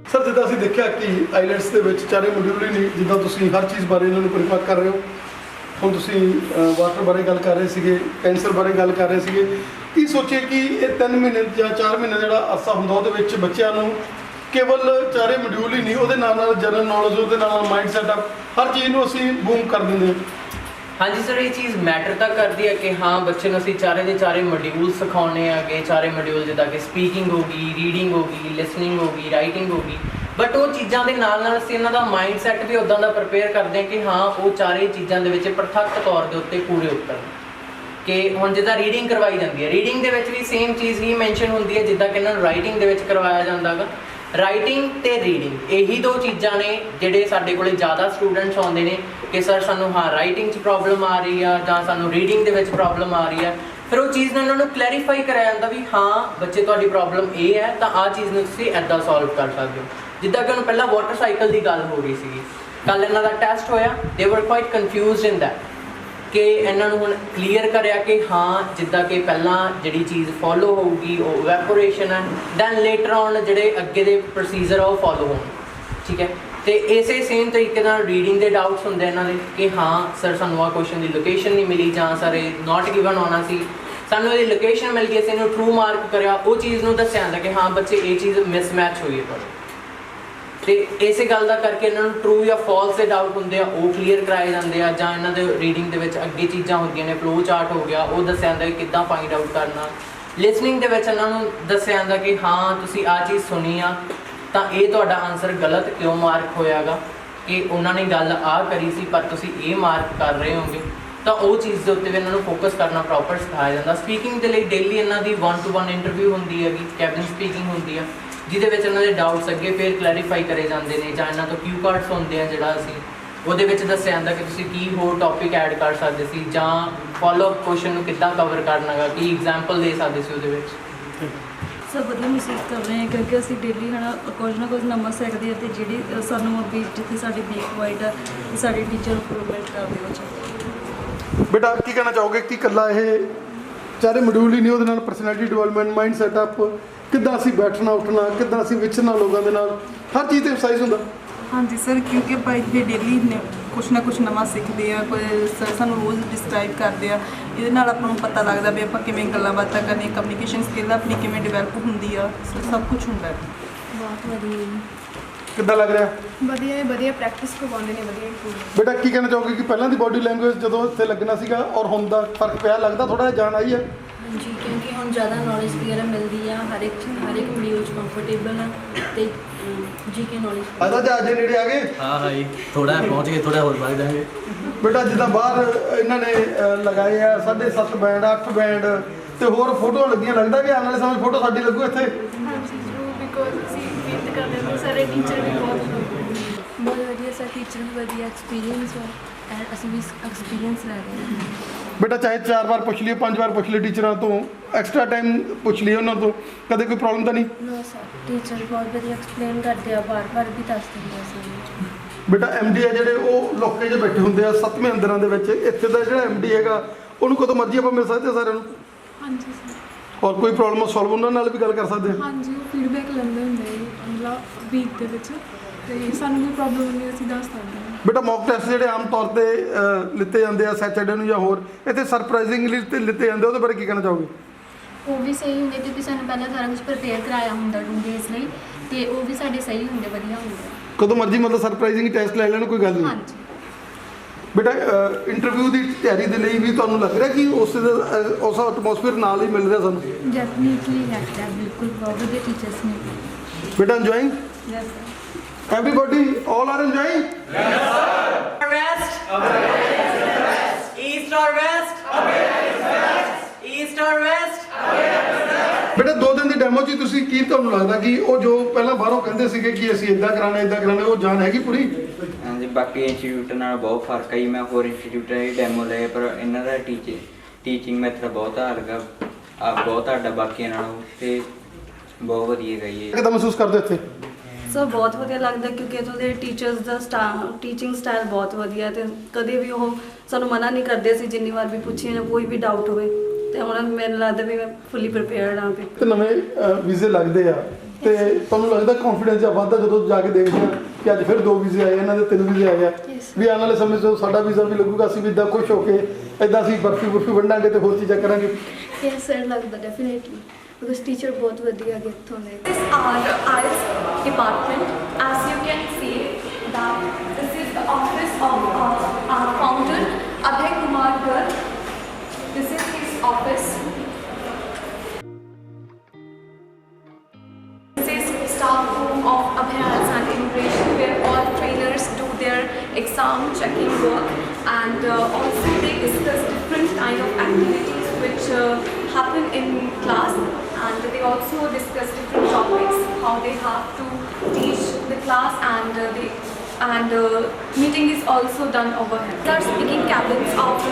ਸਰ ਜਿੱਦਾਂ ਅਸੀਂ ਦੇਖਿਆ ਕਿ ਆਈਲੈਟਸ ਦੇ ਵਿੱਚ ਚਾਰੇ ਮੋਡਿਊਲ ਹੀ ਨਹੀਂ, ਜਿੱਦਾਂ ਤੁਸੀਂ ਹਰ ਚੀਜ਼ ਬਾਰੇ ਇਹਨਾਂ ਨੂੰ ਪਰਿਪੱਕ ਕਰ ਰਹੇ ਹੋ। ਹੁਣ ਤੁਸੀਂ ਵਾਟਰ ਬਾਰੇ ਗੱਲ ਕਰ ਰਹੇ ਸੀਗੇ, ਕੈਂਸਰ ਬਾਰੇ ਗੱਲ ਕਰ ਰਹੇ ਸੀਗੇ, ਕੀ ਸੋਚੇ ਕਿ ਇਹ 3 ਮਹੀਨੇ ਜਾਂ 4 ਮਹੀਨੇ ਜਿਹੜਾ ਅਰਸਾ ਹੁੰਦਾ ਉਹਦੇ ਵਿੱਚ ਬੱਚਿਆਂ ਨੂੰ ਕੇਵਲ ਚਾਰੇ ਮੋਡਿਊਲ ਹੀ ਨਹੀਂ, ਉਹਦੇ ਨਾਲ ਨਾਲ ਜਨਰਲ ਨੌਲੇਜ, ਉਹਦੇ ਨਾਲ ਮਾਈਂਡ ਸੈਟਅਪ, ਹਰ ਚੀਜ਼ ਨੂੰ ਅਸੀਂ ਬੂਮ ਕਰ ਦਿੰਦੇ ਹਾਂ। ਹਾਂਜੀ ਸਰ, ਇਹ ਚੀਜ਼ ਮੈਟਰ ਤਾਂ ਕਰਦੀ ਹੈ ਕਿ ਹਾਂ ਬੱਚੇ ਨੂੰ ਅਸੀਂ ਚਾਰੇ ਦੇ ਚਾਰੇ ਮੋਡਿਊਲ ਸਿਖਾਉਣੇ ਆਗੇ। ਚਾਰੇ ਮੋਡਿਊਲ ਜਿੱਦਾਂ ਕਿ ਸਪੀਕਿੰਗ ਹੋ ਗਈ, ਰੀਡਿੰਗ ਹੋ ਗਈ, ਲਿਸਨਿੰਗ ਹੋ ਗਈ, ਰਾਈਟਿੰਗ ਹੋ ਗਈ, ਬਟ ਉਹ ਚੀਜ਼ਾਂ ਦੇ ਨਾਲ ਨਾਲ ਅਸੀਂ ਇਹਨਾਂ ਦਾ ਮਾਈਂਡ ਸੈਟ ਵੀ ਉੱਦਾਂ ਦਾ ਪ੍ਰਪੇਅਰ ਕਰਦੇ ਹਾਂ ਕਿ ਹਾਂ ਉਹ ਚਾਰੇ ਚੀਜ਼ਾਂ ਦੇ ਵਿੱਚ ਪ੍ਰਤੱਖ ਤੌਰ ਦੇ ਉੱਤੇ ਪੂਰੇ ਉਤਰਨ। ਕਿ ਹੁਣ ਜਿੱਦਾਂ ਰੀਡਿੰਗ ਕਰਵਾਈ ਜਾਂਦੀ ਹੈ, ਰੀਡਿੰਗ ਦੇ ਵਿੱਚ ਵੀ ਸੇਮ ਚੀਜ਼ ਹੀ ਮੈਂਸ਼ਨ ਹੁੰਦੀ ਹੈ ਜਿੱਦਾਂ ਕਿ ਇਹਨਾਂ ਨੂੰ ਰਾਈਟਿੰਗ ਦੇ ਵਿੱਚ ਕਰਵਾਇਆ ਜਾਂਦਾ ਗਾ। ਰਾਈਟਿੰਗ ਤੇ ਰੀਡਿੰਗ ਇਹੀ ਦੋ ਚੀਜ਼ਾਂ ਨੇ ਜਿਹੜੇ ਸਾਡੇ ਕੋਲੇ ਜ਼ਿਆਦਾ ਸਟੂਡੈਂਟਸ ਆਉਂਦੇ ਨੇ ਕਿ ਸਰ ਸਾਨੂੰ ਹਾਂ ਰਾਈਟਿੰਗ 'ਚ ਪ੍ਰੋਬਲਮ ਆ ਰਹੀ ਆ ਜਾਂ ਸਾਨੂੰ ਰੀਡਿੰਗ ਦੇ ਵਿੱਚ ਪ੍ਰੋਬਲਮ ਆ ਰਹੀ ਆ। ਫਿਰ ਉਹ ਚੀਜ਼ ਨੂੰ ਇਹਨਾਂ ਨੂੰ ਕਲੈਰੀਫਾਈ ਕਰਾਇਆ ਜਾਂਦਾ ਵੀ ਹਾਂ ਬੱਚੇ ਤੁਹਾਡੀ ਪ੍ਰੋਬਲਮ ਇਹ ਹੈ ਤਾਂ ਆਹ ਚੀਜ਼ ਨੂੰ ਤੁਸੀਂ ਇੱਦਾਂ ਸੋਲਵ ਕਰ ਸਕਦੇ ਹੋ। ਜਿੱਦਾਂ ਕਿ ਹੁਣ ਪਹਿਲਾਂ ਵਾਟਰ ਸਾਈਕਲ ਦੀ ਗੱਲ ਹੋ ਰਹੀ ਸੀਗੀ, ਕੱਲ੍ਹ ਇਹਨਾਂ ਦਾ ਟੈਸਟ ਹੋਇਆ, ਦੇ ਵਰ ਕੁਆਇਟ ਕਨਫਿਊਜ਼ਡ ਇਨ ਦੈਟ ਕਿ ਇਹਨਾਂ ਨੂੰ ਹੁਣ ਕਲੀਅਰ ਕਰਿਆ ਕਿ ਹਾਂ ਜਿੱਦਾਂ ਕਿ ਪਹਿਲਾਂ ਜਿਹੜੀ ਚੀਜ਼ ਫੋਲੋ ਹੋਊਗੀ ਉਹ ਇਵੈਪੋਰੇਸ਼ਨ ਹੈ, ਦੈਨ ਲੇਟਰ ਔਨ ਜਿਹੜੇ ਅੱਗੇ ਦੇ ਪ੍ਰੋਸੀਜਰ ਆ ਉਹ ਫੋਲੋ ਹੋਣ। ਠੀਕ ਹੈ, ਤੇ ਇਸੇ ਸੇਮ ਤਰੀਕੇ ਨਾਲ ਰੀਡਿੰਗ ਦੇ ਡਾਊਟਸ ਹੁੰਦੇ ਇਹਨਾਂ ਦੇ ਕਿ ਹਾਂ ਸਰ ਸਾਨੂੰ ਆਹ ਕੁਐਸਚਨ ਦੀ ਲੋਕੇਸ਼ਨ ਨਹੀਂ ਮਿਲੀ ਜਾਂ ਸਰ ਇਹ ਨਾਟ ਗਿਵਨ ਆਉਣਾ ਸੀ, ਸਾਨੂੰ ਇਹਦੀ ਲੋਕੇਸ਼ਨ ਮਿਲ ਗਈ, ਅਸੀਂ ਇਹਨੂੰ ਟਰੂ ਮਾਰਕ ਕਰਿਆ, ਉਹ ਚੀਜ਼ ਨੂੰ ਦੱਸਿਆ ਜਾਂਦਾ ਕਿ ਹਾਂ ਬੱਚੇ ਇਹ ਚੀਜ਼ ਮਿਸਮੈਚ ਹੋਈ ਹੈ ਤੁਹਾਡੀ। ਤੇ ਇਸੇ ਗੱਲ ਦਾ ਕਰਕੇ ਇਹਨਾਂ ਨੂੰ ਟਰੂ ਜਾਂ ਫਾਲਸ ਦੇ ਡਾਊਟ ਹੁੰਦੇ ਆ ਉਹ ਕਲੀਅਰ ਕਰਾਏ ਜਾਂਦੇ ਆ, ਜਾਂ ਇਹਨਾਂ ਦੇ ਰੀਡਿੰਗ ਦੇ ਵਿੱਚ ਅੱਗੇ ਚੀਜ਼ਾਂ ਹੁੰਦੀਆਂ ਨੇ, ਫਲੋ ਚਾਰਟ ਹੋ ਗਿਆ, ਉਹ ਦੱਸਿਆ ਜਾਂਦਾ ਕਿ ਕਿੱਦਾਂ ਫਾਈਂਡ ਆਊਟ ਕਰਨਾ। ਲਿਸਨਿੰਗ ਦੇ ਵਿੱਚ ਇਹਨਾਂ ਨੂੰ ਦੱਸਿਆ ਜਾਂਦਾ ਕਿ ਹਾਂ ਤੁਸੀਂ ਆਹ ਚੀਜ਼ ਸੁਣੀ ਆ ਤਾਂ ਇਹ ਤੁਹਾਡਾ ਆਨਸਰ ਗਲਤ ਕਿਉਂ ਮਾਰਕ ਹੋਇਆਗਾ, ਕਿ ਉਹਨਾਂ ਨੇ ਗੱਲ ਆਹ ਕਰੀ ਸੀ ਪਰ ਤੁਸੀਂ ਇਹ ਮਾਰਕ ਕਰ ਰਹੇ ਹੋਗੇ, ਤਾਂ ਉਹ ਚੀਜ਼ ਦੇ ਉੱਤੇ ਵੀ ਇਹਨਾਂ ਨੂੰ ਫੋਕਸ ਕਰਨਾ ਪ੍ਰੋਪਰ ਸਿਖਾਇਆ ਜਾਂਦਾ। ਸਪੀਕਿੰਗ ਦੇ ਲਈ ਡੇਲੀ ਇਹਨਾਂ ਦੀ 1-to-1 ਇੰਟਰਵਿਊ ਹੁੰਦੀ ਹੈਗੀ, ਕੈਬਿਨ ਸਪੀਕਿੰਗ ਹੁੰਦੀ ਆ, ਜਿਹਦੇ ਵਿੱਚ ਇਹਨਾਂ ਦੇ ਡਾਊਟਸ ਅੱਗੇ ਫਿਰ ਕਲੈਰੀਫਾਈ ਕਰੇ ਜਾਂਦੇ ਨੇ, ਜਾਂ ਇਹਨਾਂ ਤੋਂ ਕਿਊ ਕਾਰਡਸ ਹੁੰਦੇ ਆ ਜਿਹੜਾ ਅਸੀਂ ਉਹਦੇ ਵਿੱਚ ਦੱਸਿਆ ਜਾਂਦਾ ਕਿ ਤੁਸੀਂ ਕੀ ਹੋਰ ਟੌਪਿਕ ਐਡ ਕਰ ਸਕਦੇ ਸੀ, ਜਾਂ ਫੋਲੋ ਅਪ ਕੁਐਸਚਨ ਨੂੰ ਕਿੱਦਾਂ ਕਵਰ ਕਰਨਾ ਗਾ, ਕੀ ਐਗਜ਼ਾਮਪਲ ਦੇ ਸਕਦੇ ਸੀ ਉਹਦੇ ਵਿੱਚ। ਸਭ ਵਧੀਆ ਮਹਿਸੂਸ ਕਰ ਰਹੇ ਹਾਂ ਕਿਉਂਕਿ ਅਸੀਂ ਡੇਲੀ ਹੈ ਨਾ ਕੁਝ ਨਾ ਨਵਾਂ ਸਿੱਖਦੇ ਹਾਂ ਅਤੇ ਜਿਹੜੀ ਸਾਨੂੰ ਅੱਗੇ ਜਿੱਥੇ ਸਾਡੀ ਵੀਕ ਪੁਆਇੰਟ ਆ ਤੇ ਸਾਡੇ ਟੀਚਰ ਇੰਪਰੂਵਮੈਂਟ ਕਰਦੇ ਉਹ 'ਚ। ਬੇਟਾ ਕੀ ਕਹਿਣਾ ਚਾਹੋਗੇ ਕਿ ਇਕੱਲਾ ਇਹ ਚਾਰੇ ਮੋਡਿਊਲ ਹੀ ਨਹੀਂ, ਉਹਦੇ ਨਾਲ ਪਰਸਨੈਲਿਟੀ ਡਿਵੈਲਪਮੈਂਟ, ਮਾਈਂਡ ਸੈਟਅਪ, ਕਿੱਦਾਂ ਅਸੀਂ ਬੈਠਣਾ ਉੱਠਣਾ, ਕਿੱਦਾਂ ਅਸੀਂ ਵਿਚਰਨਾ ਲੋਕਾਂ ਦੇ ਨਾਲ, ਹਰ ਚੀਜ਼ ਤੇ ਐਕਸਰਸਾਈਜ਼ ਹੁੰਦਾ? ਹਾਂਜੀ ਸਰ, ਕਿਉਂਕਿ ਆਪਾਂ ਇੱਥੇ ਡੇਲੀ ਕੁਛ ਨਾ ਕੁਛ ਨਵਾਂ ਸਿੱਖਦੇ ਆ, ਕੋਈ ਸਰ ਸਾਨੂੰ ਰੋਜ਼ ਡਿਸਕ੍ਰਾਈਬ ਕਰਦੇ ਆ, ਇਹਦੇ ਨਾਲ ਆਪਾਂ ਨੂੰ ਪਤਾ ਲੱਗਦਾ ਵੀ ਆਪਾਂ ਕਿਵੇਂ ਗੱਲਾਂ ਬਾਤਾਂ ਕਰਨੀਆਂ, ਕਮਿਊਨੀਕੇਸ਼ਨ ਸਕਿੱਲ ਆਪਣੀ ਕਿਵੇਂ ਡਿਵੈਲਪ ਹੁੰਦੀ ਆ, ਸਭ ਕੁਝ ਹੁੰਦਾ ਹੈ। ਬਹੁਤ ਵਧੀਆ। ਕਿੱਦਾਂ ਲੱਗ ਰਿਹਾ? ਵਧੀਆ ਵਧੀਆ ਪ੍ਰੈਕਟਿਸ ਕਰਵਾਉਂਦੇ ਨੇ, ਵਧੀਆ ਇੰਪਰੂਵ। ਬੇਟਾ ਕੀ ਕਹਿਣਾ ਚਾਹੋਗੇ ਕਿ ਪਹਿਲਾਂ ਦੀ ਬਾਡੀ ਲੈਂਗੁਏਜ ਜਦੋਂ ਇੱਥੇ ਲੱਗਣਾ ਸੀਗਾ ਔਰ ਹੁਣ ਦਾ ਫਰਕ ਪਿਆ, ਲੱਗਦਾ ਥੋੜਾ ਜਿਹਾ ਜਾਨ ਆਈ ਹੈ? ਹਾਂਜੀ, ਕਿਉਂਕਿ ਹੁਣ ਜ਼ਿਆਦਾ ਨੌਲੇਜ ਵਗੈਰਾ ਮੋਡਿਊਲ 'ਚ ਕੰਫਰਟੇਬਲ ਆ ਅਤੇ ਜੀਕੇ ਨੌਲੇਜ। ਆਦਾ ਜਹਾਜ਼ ਦੇ ਨੇੜੇ ਆ ਗਏ? ਹਾਂ ਜੀ, ਥੋੜਾ ਪਹੁੰਚ ਗਏ, ਥੋੜਾ ਹੋਰ ਵੱਧ ਜਾਵਾਂਗੇ। ਬੇਟਾ ਜਿੱਦਾਂ ਬਾਹਰ ਇਹਨਾਂ ਨੇ ਲਗਾਏ ਆ 7.5 ਬੈਂਡ, 8 ਬੈਂਡ ਤੇ ਹੋਰ ਫੋਟੋ ਲੱਗੀਆਂ, ਲੱਗਦਾ ਕਿ ਆਉਣ ਵਾਲੇ ਸਮੇਂ ਫੋਟੋ ਸਾਡੀ ਲੱਗੂ ਇੱਥੇ? ਹਾਂਜੀ ਜ਼ਰੂਰ, ਬਿਕੋਜ਼ ਅਸੀਂ ਮਿਹਨਤ ਕਰਦੇ ਹਾਂ, ਸਾਰੇ ਟੀਚਰ ਵੀ ਬਹੁਤ ਵਧੀਆ, ਸਰ ਟੀਚਰ ਵੀ ਵਧੀਆ, ਐਕਸਪੀਰੀਅੰਸ ਹੈ ਐਂਡ ਅਸੀਂ ਵੀ ਐਕਸਪੀਰੀਅੰਸ ਲੈ ਰਹੇ ਹਾਂ। ਬੇਟਾ ਚਾਹੇ 4 ਵਾਰ ਪੁੱਛ ਲਿਓ, 5 ਵਾਰ ਪੁੱਛ ਲਿਓ ਟੀਚਰਾਂ ਤੋਂ, ਐਕਸਟਰਾ ਟਾਈਮ ਪੁੱਛ ਲਿਓ ਉਹਨਾਂ ਤੋਂ, ਕਦੇ ਕੋਈ ਪ੍ਰੋਬਲਮ ਤਾਂ ਨਹੀਂ? ਨੋ ਸਰ, ਟੀਚਰ ਬਹੁਤ ਵਧੀਆ ਐਕਸਪਲੇਨ ਕਰਦੇ ਆ, ਬਾਰ-ਬਾਰ ਵੀ ਦੱਸ ਦਿੰਦੇ ਆ ਸਾਨੂੰ। ਬੇਟਾ ਐਮਡੀ ਆ ਜਿਹੜੇ ਉਹ ਲੋਕੇ 'ਚ ਬੈਠੇ ਹੁੰਦੇ ਆ 7ਵੇਂ ਅੰਦਰਾਂ ਦੇ ਵਿੱਚ, ਇੱਥੇ ਦਾ ਜਿਹੜਾ ਐਮਡੀ ਹੈਗਾ ਉਹਨੂੰ ਕਦੋਂ ਮਰਜ਼ੀ ਆਪਾਂ ਮਿਲ ਸਕਦੇ ਸਾਰਿਆਂ ਨੂੰ? ਹਾਂਜੀ ਸਰ। ਔਰ ਕੋਈ ਪ੍ਰੋਬਲਮ ਸੋਲਵ ਉਹਨਾਂ ਨਾਲ ਵੀ ਗੱਲ ਕਰ ਸਕਦੇ ਹਾਂ? ਹਾਂਜੀ, ਉਹ ਫੀਡਬੈਕ ਲੈਂਦੇ ਹੁੰਦੇ ਮਤਲਬ ਵੀਕ ਦੇ ਵਿੱਚ, ਤੇ ਸਾਨੂੰ ਕੋਈ ਪ੍ਰੋਬਲਮ ਨਹੀਂ, ਅਸੀਂ ਦੱਸ ਸਕਦੇ ਹਾਂ। ਬੇਟਾ ਮੌਕ ਟੈਸਟ ਜਿਹੜੇ ਆਮ ਤੌਰ ਤੇ ਲਿੱਤੇ ਜਾਂਦੇ ਆ ਸੈਚਰਡੇ ਨੂੰ ਜਾਂ ਹੋਰ, ਇੱਥੇ ਸਰਪ੍ਰਾਈਜ਼ਿੰਗਲੀ ਲਿੱਤੇ ਜਾਂਦੇ, ਉਹਦੇ ਬਾਰੇ ਕੀ ਕਹਿਣਾ ਚਾਹੋਗੇ? ਉਹ ਵੀ ਸਹੀ ਹੁੰਦੇ ਕਿਉਂਕਿ ਸਾਨੂੰ ਪਹਿਲਾਂ ਸਾਰਾ ਕੁਝ ਪ੍ਰਪੇਅਰ ਕਰਾਇਆ ਹੁੰਦਾ 2 ਡੇਜ਼ ਲਈ, ਤੇ ਉਹ ਵੀ ਸਾਡੇ ਸਹੀ ਹੁੰਦੇ, ਵਧੀਆ ਹੁੰਦੇ। ਕਦੋਂ ਮਰਜ਼ੀ ਮਤਲਬ ਸਰਪ੍ਰਾਈਜ਼ਿੰਗ ਟੈਸਟ ਲੈ ਲੈਣ, ਕੋਈ ਗੱਲ ਨਹੀਂ? ਹਾਂਜੀ। ਬੇਟਾ ਇੰਟਰਵਿਊ ਦੀ ਤਿਆਰੀ ਦੇ ਲਈ ਵੀ ਤੁਹਾਨੂੰ ਲੱਗ ਰਿਹਾ ਕਿ ਉਸ ਐਟਮੋਸਫੀਅਰ ਨਾਲ ਹੀ ਮਿਲ ਰਿਹਾ ਸਾਨੂੰ? ਡੈਫੀਨਿਟਲੀ ਲੱਗਦਾ, ਬਿਲਕੁਲ ਬਹੁਤ ਵਧੀਆ ਟੀਚਰਸ ਨੇ। ਬੇਟਾ enjoying? Yes sir. Everybody, all are enjoying? Yes, sir. West. East or west? East or west? ਬੇਟਾ 2 ਦਿਨ ਦੀ ਡੈਮੋ 'ਚ ਤੁਸੀਂ ਕੀ ਤੁਹਾਨੂੰ ਲੱਗਦਾ ਕਿ ਉਹ ਜੋ ਪਹਿਲਾਂ ਬਾਹਰੋਂ ਕਹਿੰਦੇ ਸੀਗੇ ਕਿ ਅਸੀਂ ਇਦਾਂ ਕਰਾਣੇ ਉਹ ਜਾਨ ਹੈਗੀ ਪੂਰੀ? ਹਾਂਜੀ, ਬਾਕੀ ਇੰਸਟੀਚਿਊਟ ਨਾਲ ਬਹੁਤ ਫਰਕ ਹੈ ਜੀ। ਮੈਂ ਹੋਰ ਇੰਸਟੀਚਿਊਟਾਂ ਦੀ ਡੈਮੋ ਲਏ, ਪਰ ਇਹਨਾਂ ਦਾ ਟੀਚਿੰਗ ਮੈਥਡ ਬਹੁਤ ਅਲੱਗ ਬਹੁਤ ਸਾਡਾ ਬਾਕੀਆਂ ਨਾਲੋਂ, ਤੇ ਬਹੁਤ ਵਧੀਆ ਗਈ ਹੈ। ਕਿੱਦਾਂ ਮਹਿਸੂਸ ਕਰਦੇ ਇੱਥੇ? ਸਰ ਬਹੁਤ ਵਧੀਆ ਲੱਗਦਾ ਕਿਉਂਕਿ ਇੱਥੋਂ ਦੇ ਟੀਚਰਸ ਦਾ ਟੀਚਿੰਗ ਸਟਾਈਲ ਬਹੁਤ ਵਧੀਆ, ਅਤੇ ਕਦੇ ਵੀ ਉਹ ਸਾਨੂੰ ਮਨਾ ਨਹੀਂ ਕਰਦੇ, ਅਸੀਂ ਜਿੰਨੀ ਵਾਰ ਵੀ ਪੁੱਛੀਏ ਜਾਂ ਕੋਈ ਵੀ ਡਾਊਟ ਹੋਵੇ, ਤੇ ਹੁਣ ਮੈਨੂੰ ਲੱਗਦਾ ਵੀ ਮੈਂ ਫੁੱਲੀ ਪ੍ਰਿਪੇਅਰਡ ਹਾਂ। ਤੇ ਨਵੇਂ ਵੀਜ਼ੇ ਲੱਗਦੇ ਆ ਤੇ ਤੁਹਾਨੂੰ ਲੱਗਦਾ ਕੌਨਫੀਡੈਂਸ ਜਾਂ ਵੱਧਦਾ ਜਦੋਂ ਜਾ ਕੇ ਦੇਖਦੇ ਆ ਕਿ ਅੱਜ ਫਿਰ 2 ਵੀਜ਼ੇ ਆਏ, ਇਹਨਾਂ ਦੇ 3 ਵੀਜ਼ੇ ਆਏ ਆ, ਵੀ ਆਉਣ ਵਾਲੇ ਸਮੇਂ 'ਚ ਸਾਡਾ ਵੀਜ਼ਾ ਵੀ ਲੱਗੂਗਾ, ਅਸੀਂ ਵੀ ਇੱਦਾਂ ਖੁਸ਼ ਹੋ ਕੇ ਇੱਦਾਂ ਅਸੀਂ ਬਰਫੀ ਵੰਡਾਂਗੇ ਤੇ ਹੋਰ ਚੀਜ਼ਾਂ ਕਰਾਂਗੇ? ਯੈਸ ਸਰ, ਲੱਗਦਾ ਡੈਫੀਨਿਟਲੀ, ਬਿਕੋਜ਼ ਟੀਚਰ ਬਹੁਤ ਵਧੀਆ ਹੈਗੇ ਇੱਥੋਂ ਦੇ। This is our IELTS department. As you can see that this is the office of our founder Abhay Kumar Garg. This is his office. This is staff room of Abhay IELTS and Immigration, where all trainers do their exam checking work, and also they discuss different kind of activities which happen in class, and they also discuss different topics, how they have to teach the class, and meeting is also done over here. There are speaking cabins of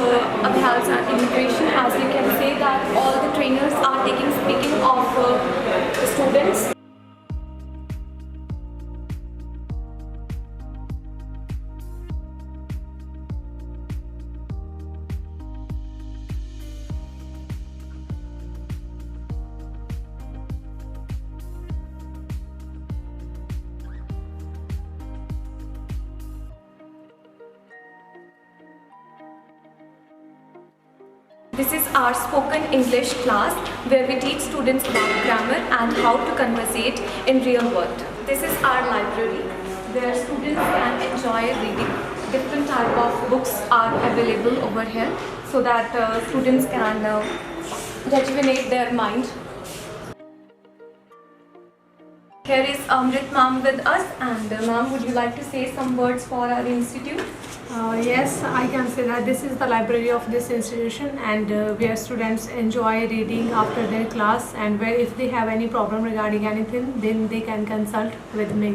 Abhay IELTS and Immigration. As you can say that all the trainers are taking speaking of the students. This is our spoken English class where we teach students about grammar and how to conversate in real world. This is our library where students can enjoy reading. Different type of books are available over here so that students can rejuvenate their mind. Here is Amrit ma'am with us, and ma'am, would you like to say some words for our institute? Yes, I can say that this is the library of this institution, and where students enjoy reading after their class, and where if they have any problem regarding anything, then they can consult with me.